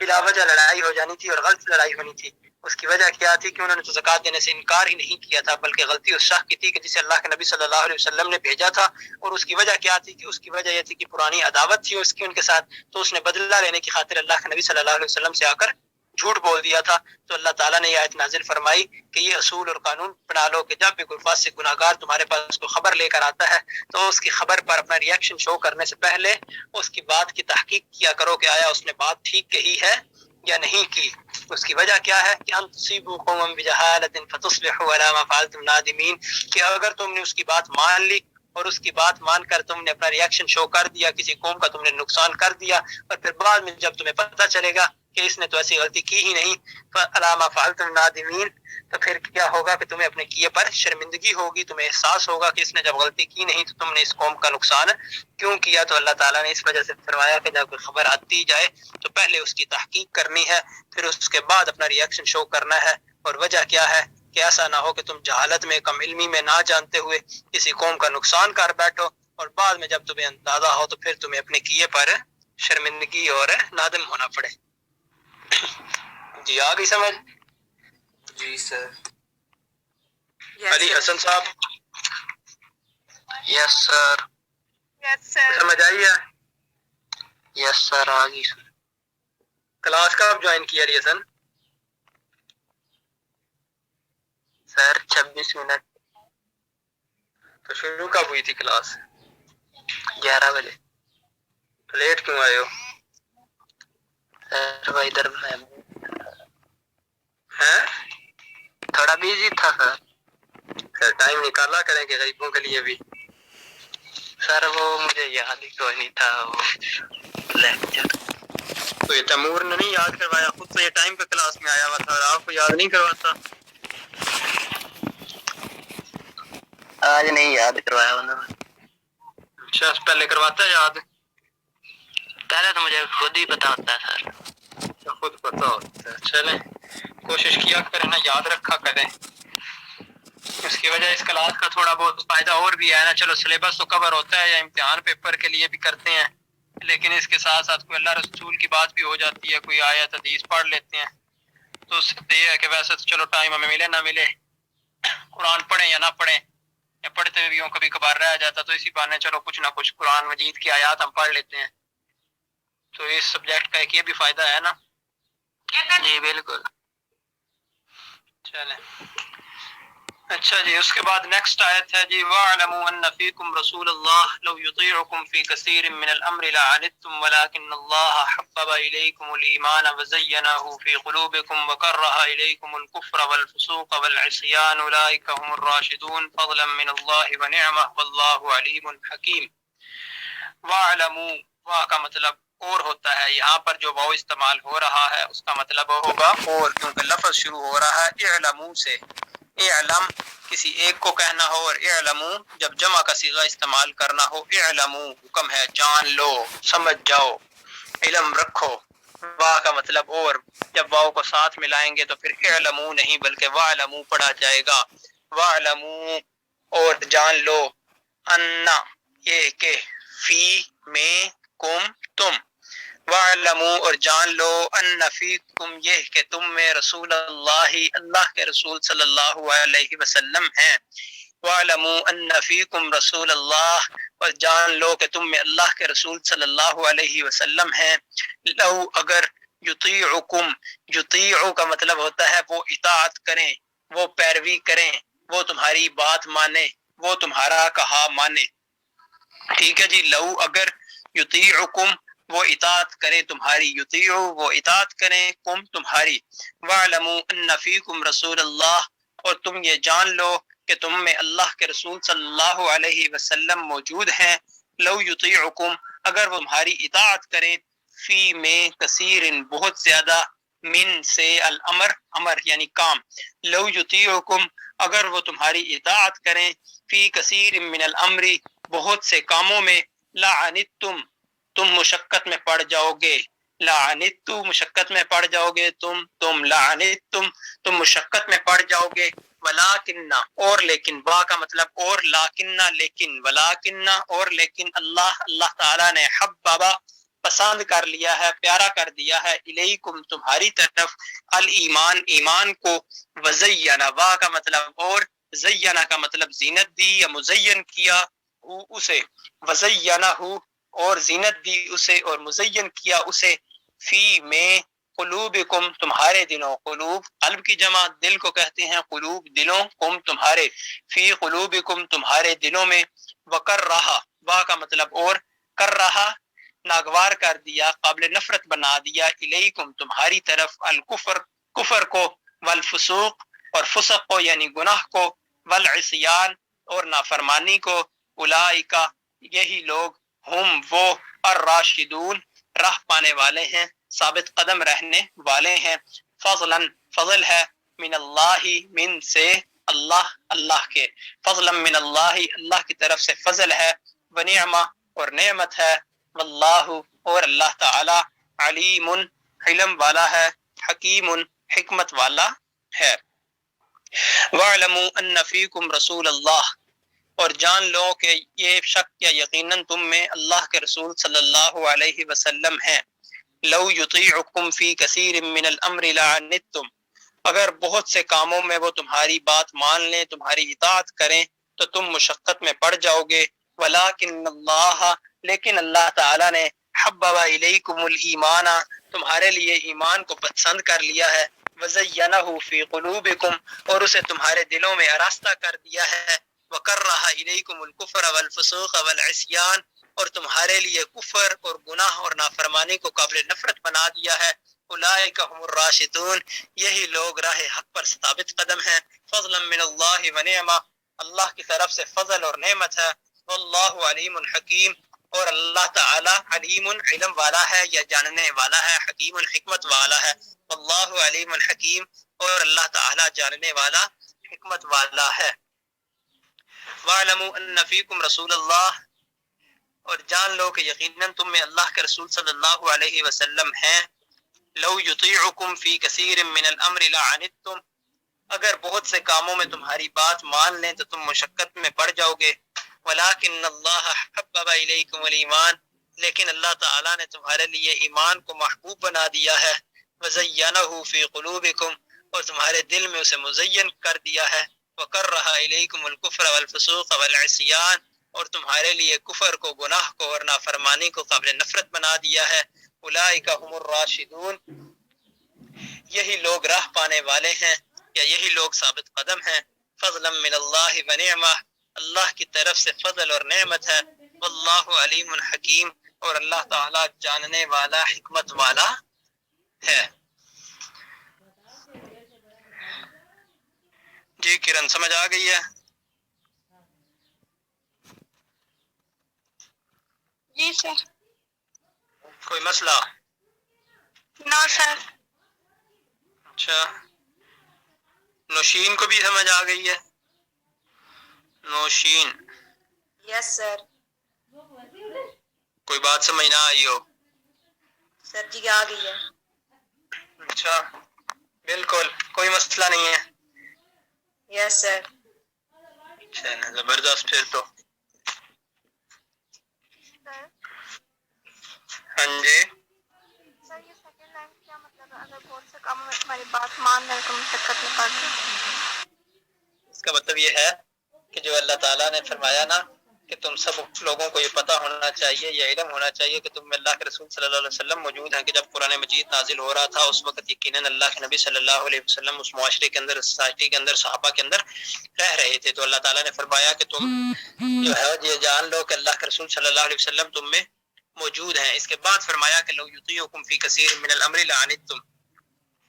بلا وجہ لڑائی ہو جانی تھی اور غلط لڑائی ہونی تھی۔ اس کی وجہ کیا تھی کہ انہوں نے تو زکوٰۃ دینے سے انکار ہی نہیں کیا تھا، بلکہ غلطی اس شخص کی تھی کہ جسے اللہ کے نبی صلی اللہ علیہ وسلم نے بھیجا تھا، اور اس کی وجہ کیا تھی کہ اس کی وجہ یہ تھی کہ پرانی عداوت تھی اس کی ان کے ساتھ، تو اس نے بدلہ لینے کی خاطر اللہ کے نبی صلی اللہ علیہ وسلم سے آ کر جھوٹ بول دیا تھا۔ تو اللہ تعالیٰ نے یہ آیت نازل فرمائی کہ یہ اصول اور قانون بنا لو کہ جب بھی کوئی فاسق گناہ گار تمہارے پاس کوئی خبر لے کر آتا ہے تو اس کی خبر پر اپنا ریئیکشن شو کرنے سے پہلے اس کی بات کی تحقیق کیا کرو کہ آیا اس نے بات ٹھیک کہی ہے یا نہیں کی۔ اس کی وجہ کیا ہے کہ ان تصیبوا قوما بجہالۃ فتصبحوا علی ما فعلتم نادمین، کہ اگر تم نے اس کی بات مان لی اور اس کی بات مان کر تم نے اپنا ریئیکشن شو کر دیا، کسی قوم کا تم نے نقصان کر دیا، اور پھر بعد میں جب تمہیں پتہ چلے گا کہ اس نے تو ایسی غلطی کی ہی نہیں، علی ما فعلتم نادمین، تو پھر کیا ہوگا کہ تمہیں اپنے کیے پر شرمندگی ہوگی، تمہیں احساس ہوگا کہ اس نے جب غلطی کی نہیں تو تم نے اس قوم کا نقصان کیوں کیا۔ تو اللہ تعالیٰ نے اس وجہ سے فرمایا کہ جب کوئی خبر آتی جائے تو پہلے اس کی تحقیق کرنی ہے، پھر اس کے بعد اپنا ریئیکشن شو کرنا ہے۔ اور وجہ کیا ہے کہ ایسا نہ ہو کہ تم جہالت میں کم علمی میں نہ جانتے ہوئے کسی قوم کا نقصان کر بیٹھو، اور بعد میں جب تمہیں اندازہ ہو تو پھر تمہیں اپنے کیے پر شرمندگی اور نادم ہونا پڑے۔ جی آ گئی سمجھ؟ جی سر۔ علی حسن صاحب یس سر۔ یس سر۔ سمجھ آئی ہے؟ یس سر آ گئی سر۔ کلاس کب جوائن کیا علی حسن؟ سر 26 منٹ تو شروع کب ہوئی تھی کلاس؟ 11 بجے۔ تو لیٹ کیوں آئے ہو؟ سر وہ ادھر میں ہیں؟ تھوڑا بیزی تھا سر۔ پھر ٹائم نکالا کریں کہ غریبوں کے لیے بھی۔ سر وہ مجھے یاد ہی کوئی نہیں تھا وہ لیکچر۔ تو یہ تیمور نے نہیں یاد کروایا، خود تو یہ ٹائم پہ کلاس میں آیا ہوا تھا اور آپ کو یاد نہیں کرواتا؟ آج نہیں یاد کروایا انہوں نے۔ اچھا پہلے کرواتا ہے یاد؟ پہلے تو مجھے خود ہی پتا ہوتا ہے سر۔ اچھا خود پتا ہوتا ہے، چلیں کوشش کیا کریں نا، یاد رکھا کریں۔ اس کی وجہ اس کلاس کا تھوڑا بہت فائدہ اور بھی ہے نا، چلو سلیبس تو کور ہوتا ہے یا امتحان پیپر کے لیے بھی کرتے ہیں، لیکن اس کے ساتھ ساتھ کوئی اللہ رسول کی بات بھی ہو جاتی ہے، کوئی آیت حدیث پڑھ لیتے ہیں، تو اس سے یہ ہے کہ ویسے تو چلو ٹائم ہمیں ملے نہ ملے، قرآن پڑھیں یا نہ پڑھیں یا پڑھتے ہوئے بھی ہوں کبھی کبھار رہ جاتا، تو اسی بہانے چلو کچھ نہ کچھ قرآن مجید کی آیات ہم پڑھ لیتے ہیں، تو اس سبجیکٹ کا ایک یہ بھی فائدہ ہے نا۔ جی بالکل۔ چلیں اچھا جی، اس کے بعد نیکسٹ آیت ہے جی وَاعْلَمُوا أَنَّ فِيكُمْ رَسُولَ اللَّهِ لَوْ يُطِيعُكُمْ فِي كَثِيرٍ مِّنَ الْأَمْرِ لَعَنِتُّمْ وَلَٰكِنَّ اللَّهَ حَبَّبَ إِلَيْكُمُ الْإِيمَانَ وَزَيَّنَهُ فِي قُلُوبِكُمْ وَكَرَّهَ إِلَيْكُمُ الْكُفْرَ وَالْفُسُوقَ وَالْعِصْيَانَ أُولَٰئِكَ هُمُ الرَّاشِدُونَ فَضْلًا مِّنَ اللَّهِ وَنِعْمَةً وَاللَّهُ عَلِيمٌ حَكِيمٌ۔ وَاعْلَمُوا، وا کا مطلب اور ہوتا ہے، یہاں پر جو واو استعمال ہو رہا ہے اس کا مطلب ہوگا اور، کیونکہ لفظ شروع ہو رہا ہے اعلموا سے، اعلم کسی ایک کو کہنا ہو، اور اعلموا جب جمع کا صیغہ استعمال کرنا ہو، اعلموا حکم ہے جان لو، سمجھ جاؤ، علم رکھو۔ وا کا مطلب اور، جب واو کو ساتھ ملائیں گے تو پھر اعلموا نہیں بلکہ واعلموا پڑھا جائے گا۔ واعلموا اور جان لو، انا یہ کہ فی میں کم تم، وَاعْلَمُوا اور جان لو ان فیکم یہ کہ تم میں رسول اللہ اللہ کے رسول صلی اللہ علیہ وسلم ہیں. وَاعْلَمُوا ان فیکم رسول اللہ اور جان لو کہ تم میں اللہ کے رسول صلی اللہ علیہ وسلم ہیں. لو اگر یطیعکم یطیعو کا مطلب ہوتا ہے وہ اطاعت کریں، وہ پیروی کریں، وہ تمہاری بات مانیں، وہ تمہارا کہا مانیں. ٹھیک ہے جی. لو اگر یطیعکم وہ اطاعت کریں تمہاری، یطیعو وہ اطاعت کریں کم تمہاری. وَاعْلَمُوا أَنَّ فِيكُمْ رَسُولَ اللَّهِ اور تم یہ جان لو کہ تم میں اللہ کے رسول صلی اللہ علیہ وسلم موجود ہیں. لو یطیعکم اگر وہ تمہاری اطاعت کریں، فی میں کثیر بہت زیادہ، من سے الامر امر یعنی کام. لو یطیعکم اگر وہ تمہاری اطاعت کریں، فی کثیر من الامر بہت سے کاموں میں، لعنتم تم مشقت میں پڑ جاؤ گے. لعنتم مشقت میں پڑ جاؤ گے تم لعنتم تم مشقت میں پڑ جاؤ گے. ولیکن اور لیکن، با کا مطلب اور، لیکن لیکن، ولیکن اور لیکن، اللہ تعالیٰ نے حببا پسند کر لیا ہے، پیارا کر دیا ہے، الیکم تمہاری طرف، الایمان ایمان کو، وزینہ وا کا مطلب اور، زینہ کا مطلب زینت دی یا مزین کیا اسے، وزینہ اور زینت دی اسے اور مزین کیا اسے، فی میں قلوبکم تمہارے دلوں، قلوب قلب کی جمع دل کو کہتے ہیں، قلوب دلوں، کم تمہارے، فی قلوبکم تمہارے دلوں میں، وکر رہا وا کا مطلب اور، کر رہا ناگوار کر دیا، قابل نفرت بنا دیا، الیکم تمہاری طرف، الکفر کفر کو، والفسوق اور فسق کو یعنی گناہ کو، والعصیان اور نافرمانی کو، اولئک یہی لوگ، ہم وہ، الراشدون راہ پانے والے ہیں، ثابت قدم رہنے والے ہیں. فضلا فضل ہے، من اللہ من سے اللہ اللہ کے، فضلا من اللہ اللہ کی طرف سے فضل ہے، ونعمہ اور نعمت ہے، واللہ اور اللہ تعالی علیم علم والا ہے، حکیم حکمت والا ہے. وَاعْلَمُوا أَنَّ فِيكُمْ رَسُولَ اللَّهِ اور جان لو کہ یہ شک یا یقیناً تم میں اللہ کے رسول صلی اللہ علیہ وسلم ہیں. لو یطیعکم فی کثیر من الامر لعنتم اگر بہت سے کاموں میں وہ تمہاری بات مان لیں، تمہاری اطاعت کریں تو تم مشقت میں پڑ جاؤ گے. ولیکن اللہ لیکن اللہ تعالیٰ نے حبب الیکم الایمان تمہارے لیے ایمان کو پسند کر لیا ہے، وزینہ فی قلوبکم اور اسے تمہارے دلوں میں آراستہ کر دیا ہے، وکرہ الیکم الکفر والفسوق والعصیان اور تمہارے لیے کفر اور گناہ اور نافرمانی کو قابل نفرت بنا دیا ہے. اولئک هم الراشدون یہی لوگ راہ حق پر ثابت قدم ہیں. فضلا من اللہ ونعمہ اللہ کی طرف سے فضل اور نعمت ہے. واللہ علیم حکیم اور اللہ تعالی علیم علم والا ہے یا جاننے والا ہے، حکیم حکمت والا ہے. واللہ علیم حکیم اور اللہ تعالی جاننے والا حکمت والا ہے. وَاعْلَمُوا أَنَّ فِيكُمْ رَسُولَ اللَّهِ اور جان لو کہ یقیناً تم میں اللہ کے رسول صلی اللہ علیہ وسلم ہیں. لو یطیعکم فی کثیر من الامر لعنتم اگر بہت سے کاموں میں تمہاری بات مان لیں تو تم مشقت میں پڑ جاؤ گے. ولیکن اللہ حبب الیکم الایمان لیکن اللہ تعالیٰ نے تمہارے لیے ایمان کو محبوب بنا دیا ہے. وزینہ فی قلوبکم اور تمہارے دل میں اسے مزین کر دیا ہے. وکرہ الیکم الکفر والفسوق والعصیان اور تمہارے لیے کفر کو، گناہ کو اور نافرمانی کو قابل نفرت بنا دیا ہے. اولئک هم الراشدون یہی لوگ راہ پانے والے ہیں یا یہی لوگ ثابت قدم ہیں. فضلا من اللہ ونعمہ اللہ کی طرف سے فضل اور نعمت ہے. واللہ علیم حکیم اور اللہ تعالی جاننے والا حکمت والا ہے. جی کرن سمجھ آ گئی ہے؟ جی سر. کوئی مسئلہ؟ نو سر. اچھا نوشین کو بھی سمجھ آ گئی ہے؟ نوشین یس سر. کوئی بات سمجھ نہ آئی ہو؟ سر جی آ گئی ہے. اچھا بالکل کوئی مسئلہ نہیں ہے. یس سر. اچھا زبردست. پھر تو ہاں جی میں مشقت میں پڑ جاؤں. اس کا مطلب یہ ہے کہ جو اللہ تعالیٰ نے فرمایا نا کہ تم سب لوگوں کو یہ پتہ ہونا چاہیے، یہ علم ہونا چاہیے کہ تم میں اللہ کے رسول صلی اللہ علیہ وسلم موجود ہیں، کہ جب قرآن مجید نازل ہو رہا تھا اس وقت یقیناً اللہ کے نبی صلی اللہ علیہ وسلم اس معاشرے کے اندر، سوسائٹی کے اندر، صحابہ کے اندر رہ رہے تھے. تو اللہ تعالیٰ نے فرمایا کہ تم جو ہے یہ جان لو کہ اللہ کے رسول صلی اللہ علیہ وسلم تم میں موجود ہیں. اس کے بعد فرمایا کہ لو یطیعکم فی کثیر من الامر لعنتم،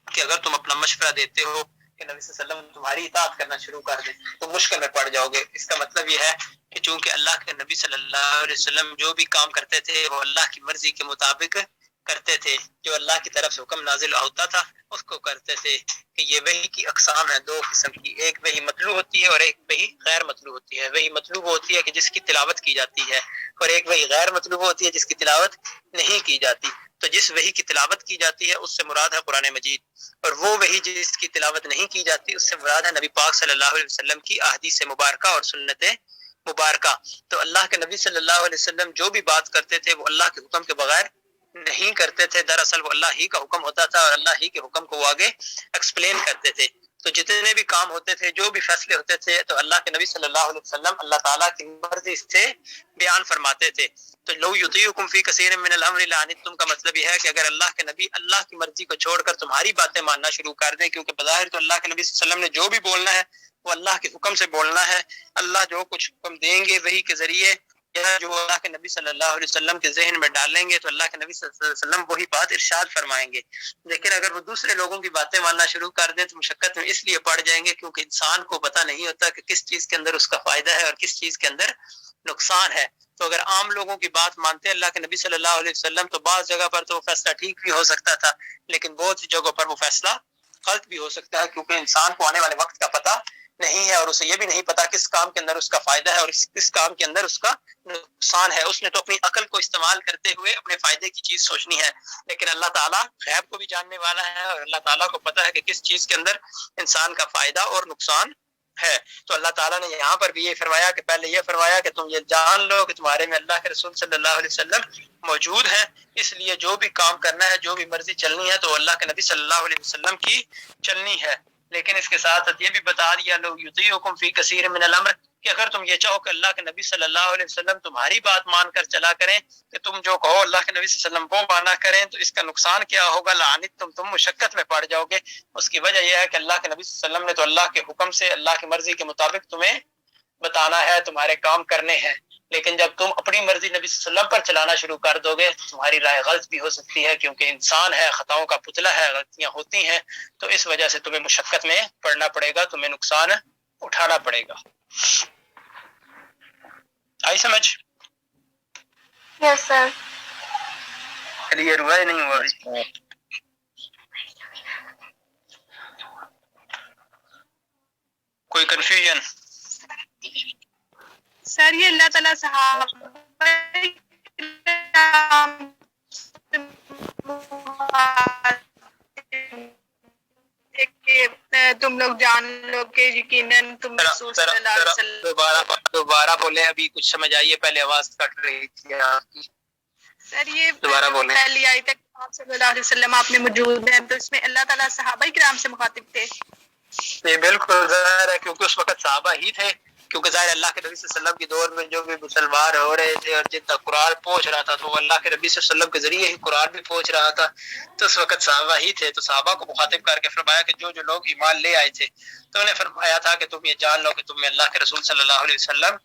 کہ اگر تم اپنا مشورہ دیتے ہو کہ نبی صلی اللہ علیہ وسلم تمہاری اطاعت کرنا شروع کر دیں تو مشکل میں پڑ جاؤ گے. اس کا مطلب یہ ہے کہ چونکہ اللہ کے نبی صلی اللہ علیہ وسلم جو بھی کام کرتے تھے وہ اللہ کی مرضی کے مطابق کرتے تھے، جو اللہ کی طرف سے حکم نازل ہوتا تھا اس کو کرتے تھے. کہ یہ وحی کی اقسام ہیں دو قسم کی، ایک وحی مطلوب ہوتی ہے اور ایک وحی غیر مطلوب ہوتی ہے. وحی مطلوب ہوتی ہے کہ جس کی تلاوت کی جاتی ہے، اور ایک وحی غیر مطلوب ہوتی ہے جس کی تلاوت نہیں کی جاتی. تو جس وحی کی تلاوت کی جاتی ہے اس سے مراد ہے قرآن مجید، اور وہ وحی جس کی تلاوت نہیں کی جاتی اس سے مراد ہے نبی پاک صلی اللہ علیہ وسلم کی احادیث مبارکہ اور سنت مبارکہ. تو اللہ کے نبی صلی اللہ علیہ وسلم جو بھی بات کرتے تھے وہ اللہ کے حکم کے بغیر نہیں کرتے تھے. دراصل وہ اللہ ہی کا حکم ہوتا تھا اور اللہ ہی کے حکم کو وہ آگے ایکسپلین کرتے تھے. تو جتنے بھی کام ہوتے تھے، جو بھی فیصلے ہوتے تھے، تو اللہ کے نبی صلی اللہ علیہ وسلم اللہ تعالیٰ کی مرضی سے بیان فرماتے تھے. تو لو یطیعکم فی کثیر من الامر لعنتم کا مطلب یہ ہے کہ اگر اللہ کے نبی اللہ کی مرضی کو چھوڑ کر تمہاری باتیں ماننا شروع کر دیں، کیونکہ بظاہر تو اللہ کے نبی صلی اللہ علیہ وسلم نے جو بھی بولنا ہے وہ اللہ کے حکم سے بولنا ہے. اللہ جو کچھ حکم دیں گے وحی کے ذریعے یا جو اللہ کے نبی صلی اللہ علیہ وسلم کے ذہن میں ڈالیں گے تو اللہ کے نبی صلی اللہ علیہ وسلم وہی بات ارشاد فرمائیں گے. لیکن اگر وہ دوسرے لوگوں کی باتیں ماننا شروع کر دیں تو مشقت میں اس لیے پڑ جائیں گے کیونکہ انسان کو پتہ نہیں ہوتا کہ کس چیز کے اندر اس کا فائدہ ہے اور کس چیز کے اندر نقصان ہے. تو اگر عام لوگوں کی بات مانتے اللہ کے نبی صلی اللہ علیہ وسلم تو بعض جگہ پر تو وہ فیصلہ ٹھیک بھی ہو سکتا تھا، لیکن بہت سی جگہوں پر وہ فیصلہ غلط بھی ہو سکتا ہے، کیونکہ انسان کو آنے والے وقت کا پتہ نہیں ہے اور اسے یہ بھی نہیں پتا کس کام کے اندر اس کا فائدہ ہے اور کس کام کے اندر اس کا نقصان ہے. اس نے تو اپنی عقل کو استعمال کرتے ہوئے اپنے فائدے کی چیز سوچنی ہے، لیکن اللہ تعالیٰ غیب کو بھی جاننے والا ہے اور اللہ تعالیٰ کو پتہ ہے کہ کس چیز کے اندر انسان کا فائدہ اور نقصان ہے. تو اللہ تعالیٰ نے یہاں پر بھی یہ فرمایا کہ پہلے یہ فرمایا کہ تم یہ جان لو کہ تمہارے میں اللہ کے رسول صلی اللہ علیہ وسلم موجود ہیں، اس لیے جو بھی کام کرنا ہے، جو بھی مرضی چلنی ہے تو اللہ کے نبی صلی اللہ علیہ وسلم کی چلنی ہے. لیکن اس کے ساتھ یہ بھی بتا دیا لو یطیعکم فی کثیر من الامر، کہ اگر تم یہ چاہو کہ اللہ کے نبی صلی اللہ علیہ وسلم تمہاری بات مان کر چلا کریں، کہ تم جو کہو اللہ کے نبی صلی اللہ علیہ وسلم وہ مانا کریں، تو اس کا نقصان کیا ہوگا؟ لعنتم، تم مشقت میں پڑ جاؤ گے. اس کی وجہ یہ ہے کہ اللہ کے نبی صلی اللہ علیہ وسلم نے تو اللہ کے حکم سے، اللہ کی مرضی کے مطابق تمہیں بتانا ہے، تمہارے کام کرنے ہیں. لیکن جب تم اپنی مرضی نبی صلی اللہ علیہ وسلم پر چلانا شروع کر دو گے تو تمہاری رائے غلط بھی ہو سکتی ہے، کیونکہ انسان ہے، خطاؤں کا پتلا ہے، غلطیاں ہوتی ہیں. تو اس وجہ سے تمہیں مشقت میں پڑنا پڑے گا، تمہیں نقصان اٹھانا پڑے گا. آئی سمجھ؟ یس سر. کلیئر ہوا ہے نہیں ہوا؟ کوئی کنفیوژن؟ سر یہ اللہ تعالیٰ صحابہ کہ تم لوگ جان لو کہ یقیناً تم رسول صلی اللہ علیہ وسلم. دوبارہ بولیں، ابھی کچھ سمجھ آئیے، پہلے آواز کٹ رہی تھی آپ کی. سر یہ دوبارہ بولیں. پہلی آئی تک آپ صلی اللہ علیہ وسلم آپ میں موجود ہیں، تو اس میں اللہ تعالیٰ صحابہ کرام سے مخاطب تھے. یہ بالکل ظاہر ہے، کیونکہ اس وقت صحابہ ہی تھے، کیونکہ ظاہر اللہ کے نبی صلی اللہ علیہ وسلم کے دور میں جو بھی مسلمان ہو رہے تھے اور جن تک قرآن پہنچ رہا تھا تو وہ اللہ کے نبی صلی اللہ علیہ وسلم کے ذریعے ہی قرآن بھی پہنچ رہا تھا. تو اس وقت صحابہ ہی تھے. تو صحابہ کو مخاطب کر کے فرمایا کہ جو لوگ ایمان لے آئے تھے تو انہیں فرمایا تھا کہ تم یہ جان لو کہ تم میں اللہ کے رسول صلی اللہ علیہ وسلم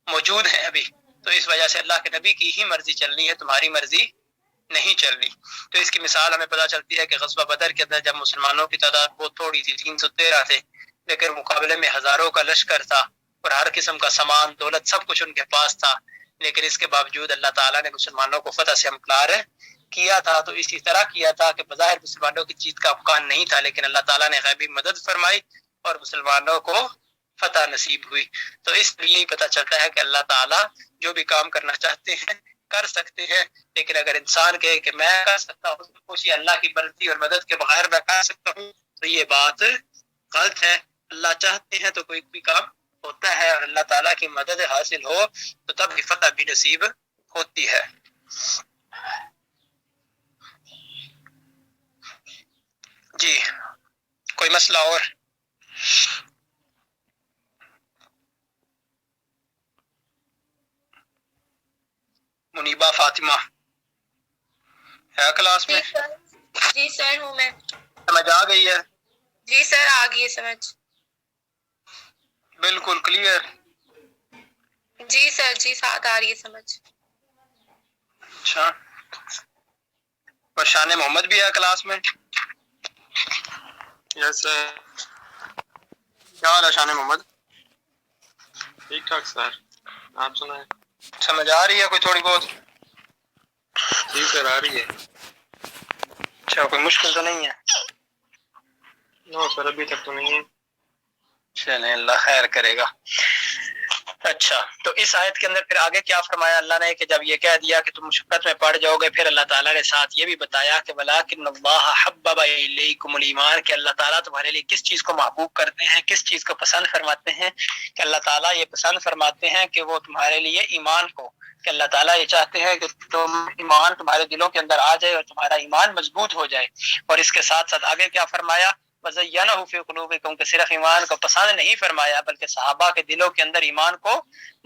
موجود ہیں ابھی. تو اس وجہ سے اللہ کے نبی کی ہی مرضی چلنی ہے، تمہاری مرضی نہیں چلنی. تو اس کی مثال ہمیں پتہ چلتی ہے کہ غزوہ بدر کے اندر جب مسلمانوں کی تعداد بہت تھوڑی تھی، 313 تھے، لیکن مقابلے میں ہزاروں کا لشکر تھا اور ہر قسم کا سامان، دولت، سب کچھ ان کے پاس تھا. لیکن اس کے باوجود اللہ تعالیٰ نے مسلمانوں کو فتح سے ہمکنار کیا تھا. تو اسی طرح کیا تھا کہ بظاہر مسلمانوں کی جیت کا امکان نہیں تھا، لیکن اللہ تعالیٰ نے غیبی مدد فرمائی اور مسلمانوں کو فتح نصیب ہوئی. تو اس لیے پتہ چلتا ہے کہ اللہ تعالیٰ جو بھی کام کرنا چاہتے ہیں کر سکتے ہیں، لیکن اگر انسان کہے کہ میں کر سکتا ہوں کچھ اللہ کی مرضی اور مدد کے بغیر میں کر سکتا ہوں، تو یہ بات غلط ہے. اللہ چاہتے ہیں تو کوئی بھی کام ہوتا ہے، اور اللہ تعالیٰ کی مدد حاصل ہو تو تب بھی فتح بھی نصیب ہوتی ہے. جی کوئی مسئلہ اور؟ منیبہ فاطمہ ہے کلاس میں؟ جی سر ہوں میں. سمجھ آ گئی ہے؟ جی سر آ گئی ہے سمجھ. بالکل کلیئر؟ جی سر جی ساتھ آ رہی ہے سمجھ. اچھا، اور شان محمد بھی ہے کلاس میں؟ یس سر. کیا حال ہے شان محمد؟ ٹھیک ٹھاک سر، آپ سنائیں. سمجھ آ رہی ہے کوئی تھوڑی بہت؟ جی سر آ رہی ہے. اچھا، کوئی مشکل تو نہیں ہے؟ نو سر ابھی تک تو نہیں ہے. چلیں اللہ خیر کرے گا. اچھا، تو اس آیت کے اندر پھر آگے کیا فرمایا اللہ نے کہ جب یہ کہہ دیا کہ تم مشقت میں پڑ جاؤ گے، پھر اللہ تعالیٰ نے ساتھ یہ بھی بتایا کہ وَلَٰكِنَّ اللَّهَ حَبَّبَ إِلَيْكُمُ الْإِيمَانَ کہ اللہ تعالیٰ تمہارے لیے کس چیز کو محبوب کرتے ہیں، کس چیز کو پسند فرماتے ہیں، کہ اللہ تعالیٰ یہ پسند فرماتے ہیں کہ وہ تمہارے لیے ایمان کو، کہ اللہ تعالیٰ یہ چاہتے ہیں کہ تم ایمان تمہارے دلوں کے اندر آ جائے اور تمہارا ایمان مضبوط ہو جائے. اور اس کے ساتھ ساتھ آگے کیا فرمایا؟ وَزَيَّنَهُ فِي قُلُوبِكُمْ کہ صرف ایمان کو پسند نہیں فرمایا بلکہ صحابہ کے دلوں کے اندر ایمان کو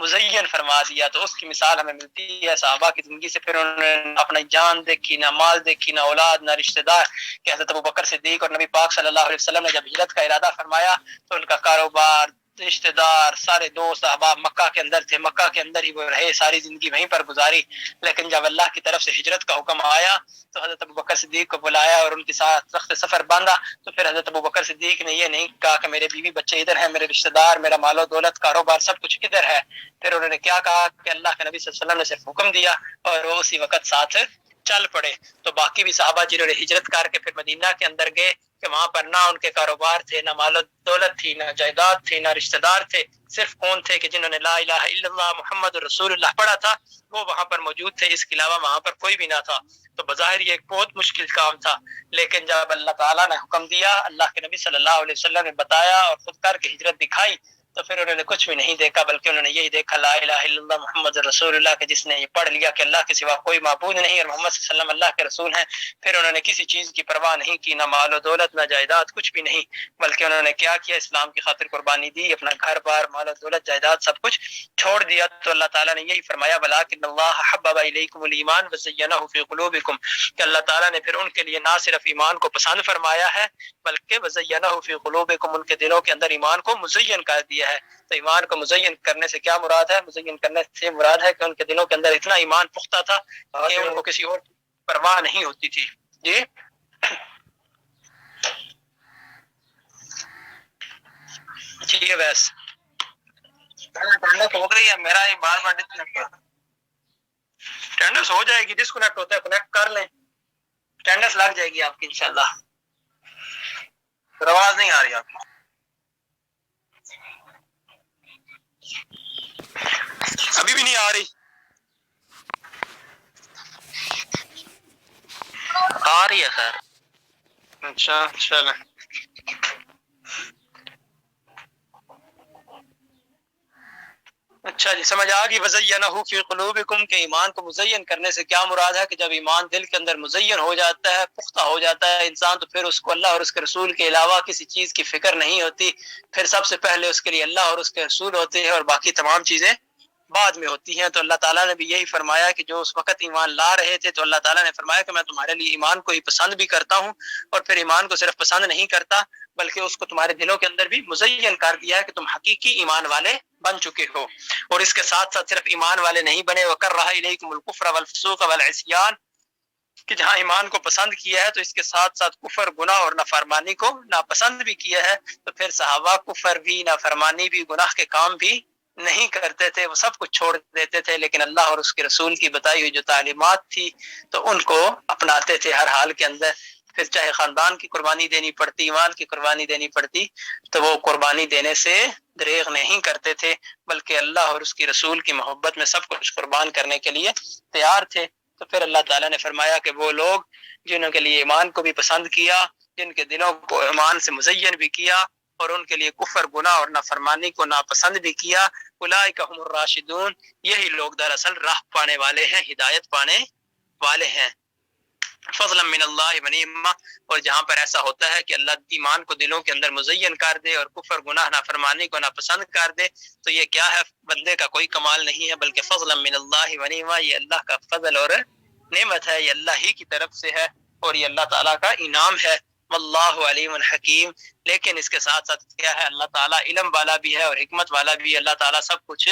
مزین فرما دیا. تو اس کی مثال ہمیں ملتی ہے صحابہ کی زندگی سے. پھر انہوں نے اپنا جان دیکھی، نہ مال دیکھی، نہ اولاد، نہ رشتہ دار. کہ حضرت ابوبکر صدیق اور نبی پاک صلی اللہ علیہ وسلم نے جب ہجرت کا ارادہ فرمایا تو ان کا کاروبار، رشتہ دار، سارے دوست احباب مکہ کے اندر تھے، مکہ کے اندر ہی وہ رہے، ساری زندگی وہیں پر گزاری. لیکن جب اللہ کی طرف سے ہجرت کا حکم آیا تو حضرت ابوبکر صدیق کو بلایا اور ان کے ساتھ سخت سفر باندھا. تو پھر حضرت ابوبکر صدیق نے یہ نہیں کہا کہ میرے بیوی بچے ادھر ہیں، میرے رشتہ دار، میرا مال و دولت، کاروبار سب کچھ ادھر ہے. پھر انہوں نے کیا کہا کہ اللہ کے نبی صلی اللہ علیہ وسلم نے صرف حکم دیا اور وہ اسی وقت ساتھ چل پڑے. تو باقی بھی صحابہ جنہوں نے ہجرت کر کے پھر مدینہ کے اندر گئے کہ وہاں پر نہ ان کے کاروبار تھے، نہ مال و دولت تھی، نہ جائیداد تھی، نہ رشتہ دار تھے. صرف کون تھے کہ جنہوں نے لا الہ الا اللہ محمد رسول اللہ پڑھا تھا وہ وہاں پر موجود تھے. اس کے علاوہ وہاں پر کوئی بھی نہ تھا. تو بظاہر یہ ایک بہت مشکل کام تھا، لیکن جب اللہ تعالیٰ نے حکم دیا، اللہ کے نبی صلی اللہ علیہ وسلم نے بتایا اور خود کر کے ہجرت دکھائی، تو پھر انہوں نے کچھ بھی نہیں دیکھا بلکہ انہوں نے یہی دیکھا لا الہ الا اللہ محمد رسول اللہ کہ جس نے یہ پڑھ لیا کہ اللہ کے سوا کوئی معبود نہیں اور محمد صلی اللہ علیہ وسلم اللہ کے رسول ہیں. پھر انہوں نے کسی چیز کی پرواہ نہیں کی، نہ مال و دولت، نہ جائیداد، کچھ بھی نہیں، بلکہ انہوں نے کیا کیا؟ اسلام کی خاطر قربانی دی، اپنا گھر بار، مال و دولت، جائیداد سب کچھ چھوڑ دیا. تو اللہ تعالیٰ نے یہی فرمایا وَلَٰكِنَّ اللَّهَ حَبَّبَ إِلَيْكُمُ الْإِيمَانَ وَزَيَّنَهُ فِي قُلُوبِكُمْ کہ اللہ تعالیٰ نے پھر ان کے لیے نہ صرف ایمان کو پسند فرمایا ہے بلکہ وَزَيَّنَهُ فِي قُلُوبِكُمْ ان کے دلوں کے اندر ایمان کو مزین کر دیا ہے. تو ایمان کو مزین کرنے سے کیا مراد ہے؟ مزین کرنے سے مراد ہے کہ ان کے دلوں کے اندر اتنا ایمان پختہ تھا کہ ان کو کسی اور پرواہ نہیں ہوتی تھی. جی ٹھیک ہے. بس اٹینڈنس ہو گئی ہے. میرا یہ بار بار ڈسکنیکٹ ہوتا ہے. اٹینڈنس ہو جائے گی، ڈسکنیکٹ ہوتا ہے کنیکٹ کر لیں، اٹینڈنس لگ جائے گی آپ کی انشاءاللہ. آواز نہیں آ رہی آپ کو؟ ابھی بھی نہیں آ رہی؟ آ رہی ہے سر. اچھا چلیں. اچھا جی سمجھ آ گئی. وَزَيَّنَهُ فِي قُلُوبِكُمْ کہ ایمان کو مزین کرنے سے کیا مراد ہے کہ جب ایمان دل کے اندر مزین ہو جاتا ہے، پختہ ہو جاتا ہے انسان، تو پھر اس کو اللہ اور اس کے رسول کے علاوہ کسی چیز کی فکر نہیں ہوتی. پھر سب سے پہلے اس کے لیے اللہ اور اس کے رسول ہوتے ہیں اور باقی تمام چیزیں بعد میں ہوتی ہیں. تو اللہ تعالیٰ نے بھی یہی فرمایا کہ جو اس وقت ایمان لا رہے تھے تو اللہ تعالیٰ نے فرمایا کہ میں تمہارے لیے ایمان کو ہی پسند بھی کرتا ہوں، اور پھر ایمان کو صرف پسند نہیں کرتا بلکہ اس کو تمہارے دلوں کے اندر بھی مزین کر دیا ہے کہ تم حقیقی ایمان والے بن چکے ہو. اور اس کے ساتھ ساتھ صرف ایمان والے نہیں بنے، وَكَرَّهَ إِلَيْكُمُ الْكُفْرَ وَالْفُسُوقَ وَالْعِصْيَانَ کہ جہاں ایمان کو پسند کیا ہے تو اس کے ساتھ ساتھ کفر، گناہ اور نافرمانی کو ناپسند بھی کیا ہے. تو پھر صحابہ کفر بھی، نافرمانی بھی، گناہ کے کام بھی نہیں کرتے تھے، وہ سب کچھ چھوڑ دیتے تھے، لیکن اللہ اور اس کے رسول کی بتائی ہوئی جو تعلیمات تھی تو ان کو اپناتے تھے ہر حال کے اندر. پھر چاہے خاندان کی قربانی دینی پڑتی، ایمان کی قربانی دینی پڑتی، تو وہ قربانی دینے سے دریغ نہیں کرتے تھے بلکہ اللہ اور اس کی رسول کی محبت میں سب کچھ قربان کرنے کے لیے تیار تھے. تو پھر اللہ تعالیٰ نے فرمایا کہ وہ لوگ جنہوں کے لیے ایمان کو بھی پسند کیا، جن کے دلوں کو ایمان سے مزین بھی کیا اور ان کے لیے کفر، گناہ اور نافرمانی کو ناپسند بھی کیا، اولئک هم الراشدون یہی لوگ دراصل راہ پانے والے ہیں، ہدایت پانے والے ہیں. فضلا من اللہ و نعمہ، اور جہاں پر ایسا ہوتا ہے کہ اللہ ایمان کو دلوں کے اندر مزین کر دے اور کفر گناہ نافرمانی کو ناپسند کر دے، تو یہ کیا ہے؟ بندے کا کوئی کمال نہیں ہے، بلکہ فضلا من اللہ و نعمہ، یہ اللہ کا فضل اور نعمت ہے، یہ اللہ ہی کی طرف سے ہے اور یہ اللہ تعالیٰ کا انعام ہے۔ واللہ علیم حکیم، لیکن اس کے ساتھ ساتھ کیا ہے؟ اللہ تعالیٰ علم والا بھی ہے اور حکمت والا بھی ہے، اللہ تعالیٰ سب کچھ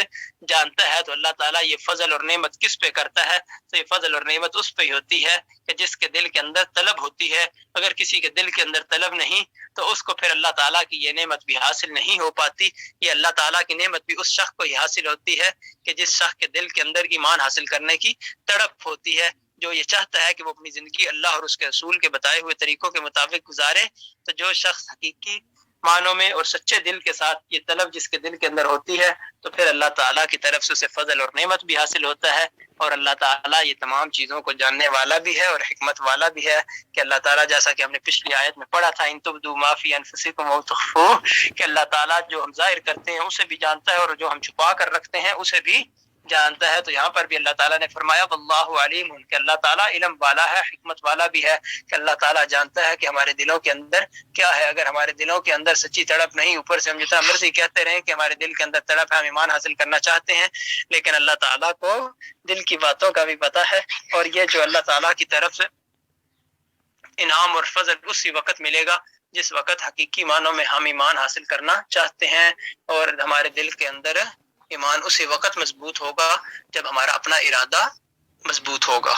جانتا ہے۔ تو اللہ تعالیٰ یہ فضل اور نعمت کس پہ کرتا ہے؟ تو یہ فضل اور نعمت اس پہ ہی ہوتی ہے کہ جس کے دل کے اندر طلب ہوتی ہے۔ اگر کسی کے دل کے اندر طلب نہیں تو اس کو پھر اللہ تعالیٰ کی یہ نعمت بھی حاصل نہیں ہو پاتی۔ یہ اللہ تعالیٰ کی نعمت بھی اس شخص کو ہی حاصل ہوتی ہے کہ جس شخص کے دل کے اندر ایمان حاصل کرنے کی تڑپ ہوتی ہے، جو یہ چاہتا ہے کہ وہ اپنی زندگی اللہ اور اس کے رسول کے بتائے ہوئے طریقوں کے مطابق گزارے۔ تو جو شخص حقیقی معنوں میں اور سچے دل کے ساتھ یہ طلب جس کے دل کے اندر ہوتی ہے، تو پھر اللہ تعالیٰ کی طرف سے اسے فضل اور نعمت بھی حاصل ہوتا ہے، اور اللہ تعالیٰ یہ تمام چیزوں کو جاننے والا بھی ہے اور حکمت والا بھی ہے کہ اللہ تعالیٰ، جیسا کہ ہم نے پچھلی آیت میں پڑھا تھا، ان تبدوا ما فی انفسکم او تخفوہ، کہ اللہ تعالیٰ جو ہم ظاہر کرتے ہیں اسے بھی جانتا ہے اور جو ہم چھپا کر رکھتے ہیں اسے بھی جانتا ہے۔ تو یہاں پر بھی اللہ تعالیٰ نے فرمایا واللہ علیم، کہ اللہ تعالیٰ علم والا ہے، حکمت والا بھی ہے، کہ اللہ تعالیٰ جانتا ہے کہ ہمارے دلوں کے اندر کیا ہے۔ اگر ہمارے دلوں کے اندر سچی تڑپ نہیں، اوپر سے ہم جتنا مرضی کہتے رہیں کہ ہمارے دل کے اندر تڑپ ہے، ہم ایمان حاصل کرنا چاہتے ہیں، لیکن اللہ تعالیٰ کو دل کی باتوں کا بھی پتہ ہے، اور یہ جو اللہ تعالیٰ کی طرف سے انعام اور فضل اسی وقت ملے گا جس وقت حقیقی معنوں میں ہم ایمان حاصل کرنا چاہتے ہیں، اور ہمارے دل کے اندر ایمان اسی وقت مضبوط ہوگا جب ہمارا اپنا ارادہ مضبوط ہوگا۔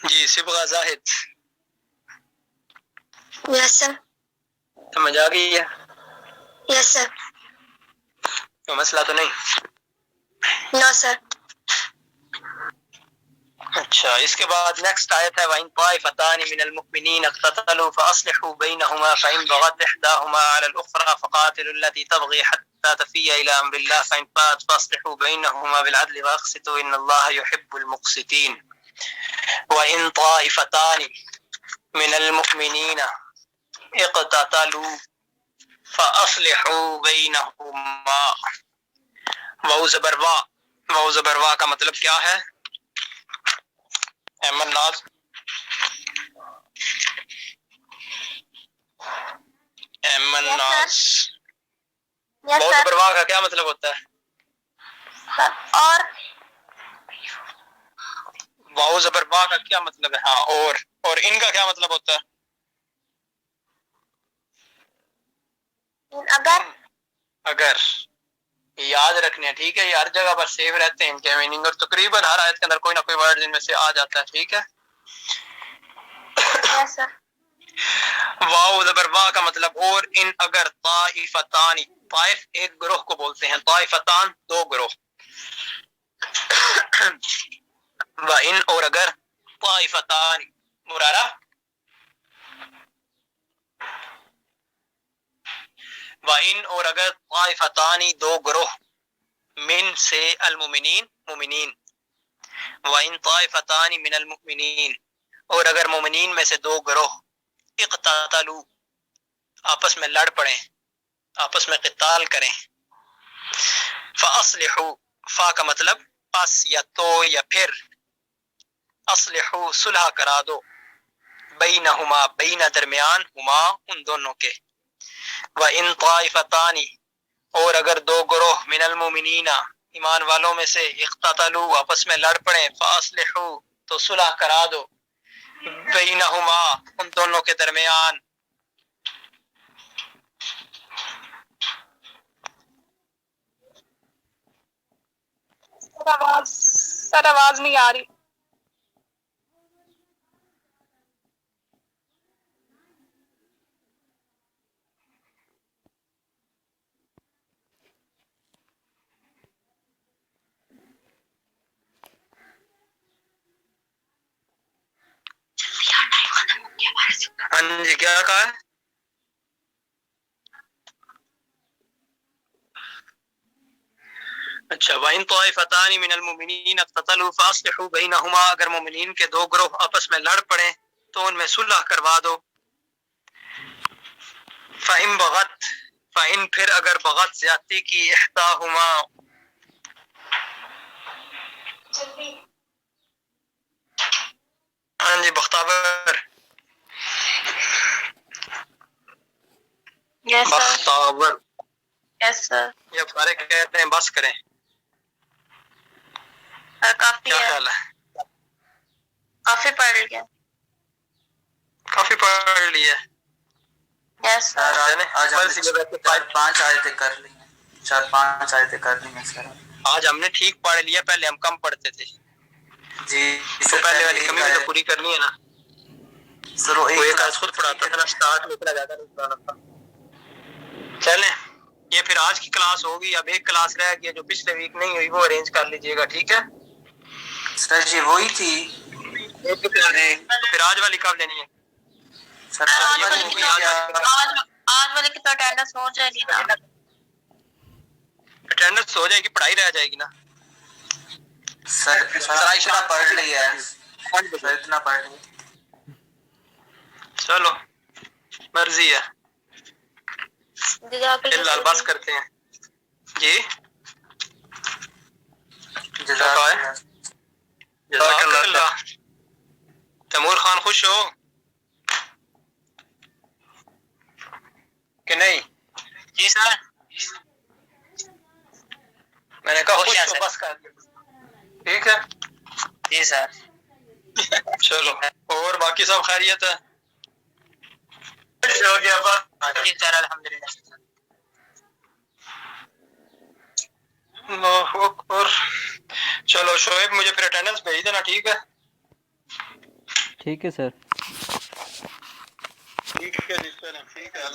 جی صبغہ زاہد، یس سر، سمجھ آ گئی ہے؟ یس سر، کوئی مسئلہ تو نہیں؟ نو سر۔ اچھا، اس کے بعد نیکسٹ آیت ہے وَإِن طَائِفَتَانِ مِنَ الْمُؤْمِنِينَ اقْتَتَلُوا فَأَصْلِحُوا بَيْنَهُمَا فَإِن بَغَتْ إِحْدَاهُمَا عَلَى الْأُخْرَى فَقَاتِلُوا الَّتِي تَبْغِي حَتَّى تَفِيَّ إِلَى أَمْرِ اللَّهِ فَإِن فَاءَتْ فَأَصْلِحُوا بَيْنَهُمَا بِالْعَدْلِ وَأَقْسِطُوا إِنَّ اللَّهَ يُحِبُّ الْمُقْسِطِينَ وَإِن طَائِفَتَانِ مِنَ الْمُؤْمِنِينَ اقْتَتَلُوا فَأَصْلِحُوا بَيْنَهُمَا۔ واو زبر وا، واو زبر وا کا مطلب کیا ہے؟ احمد ناز، احمد ناز، واو زبر وا کا کیا مطلب ہوتا ہے؟ اور واو زبر وا کا کیا مطلب ہے؟ ہاں، اور ان کا کیا مطلب ہوتا ہے؟ اگر یاد رکھنے ہیں، ٹھیک ہے، یہ ہر جگہ پر سیو رہتے ہیں ان کے میننگ، اور تقریباً ہر آیت کے اندر کوئی نہ کوئی ورڈ ان میں سے آ جاتا ہے، ٹھیک ہے۔ واو زبر وا کا مطلب اور ان، اگر طائفتان، طائف ایک گروہ کو بولتے ہیں، طائفتان دو گروہ، و ان اور اگر، طائفتان مرارا، و ان اور اگر، طائفتانی دو گروہ، من سے المؤمنین مومنین، و ان طائفتان من المؤمنین اور اگر مومنین میں سے دو گروہ، اقتتلوا آپس میں لڑ پڑیں، آپس میں قتال کریں، فاصلحوا، فا کا مطلب پس یا تو یا پھر، اصلحوا صلح کرا دو، بینہما بین درمیان، ہما ان دونوں کے، وَإِن طَائِفَتَانِ اور اگر دو گروہ، من المؤمنین ایمان والوں میں سے، اقتتلوا آپس میں لڑ پڑیں، فاصلحوا تو صلح کرا دو، بینہما ان دونوں کے درمیان۔ سر آواز نہیں آ رہی۔ ہاں جی، کیا کہا ہے؟ اچھا وَإِن طَائِفَتَانِ مِنَ الْمُؤْمِنِينَ اقْتَتَلُوا فَأَصْلِحُوا بَيْنَهُمَا، اگر مومنین کے دو گروہ آپس میں لڑ پڑیں تو ان میں صلح کروا دو. فَإِن بَغَتْ، فَإِن پھر اگر بغت زیادتی کی احداہما، ہاں جی بختاور یس سر. بختاور یس سر. یہ سارے کہتے ہیں بس کریں، کافی کیا ہے. خیال ہے؟ کافی پڑھ لیا. کافی پڑھ لیا. یس سر. آج ہم نے 4-5 آیتیں کر لی ہیں. 4-5 آیتیں کر لی ہیں سر. آج ہم نے ٹھیک پڑھ لیا، پہلے ہم کم پڑھتے تھے. جی تو پہلے والی کمی تو پوری کرنی ہے نا. سر وہ وہ ایک کلاس آج خود پڑھاتا تھا نا، اسٹارٹ میں اتنا زیادہ نہیں پڑھانا تھا. چلیں یہ پھر آج کی کلاس ہوگی. اب ایک کلاس رہ گئی جو پچھلے ویک نہیں ہوئی، وہ ارینج کر لیجئے گا، ٹھیک ہے؟ سر جی وہی تھی. تو پھر آج والی کب لینی ہے؟ سر آج والے کی تو اٹینڈنس ہو جائے گی نا. اٹینڈنس ہو جائے گی، پڑھائی رہ جائے گی نا. سر اتنا پڑھ لیا ہے. سر اتنا پڑھ لیا. چلو مرضی ہے، فی الحال بس کرتے ہیں. جی جزاک اللہ. جزاک اللہ. تیمور خان خوش ہو کہ نہیں؟ جی سر. میں نے کہا خوش خوش ہیں ہو، سر. بس کر دیا. ٹھیک ہے جی سر. چلو اور باقی سب خیریت ہے؟ جی سر الحمدللہ. اللہ اکبر. چلو شعیب مجھے پھر اٹینڈنس بھیج دینا، ٹھیک ہے؟ ٹھیک ہے سر. ٹھیک ہے جی، ٹھیک ہے. اللہ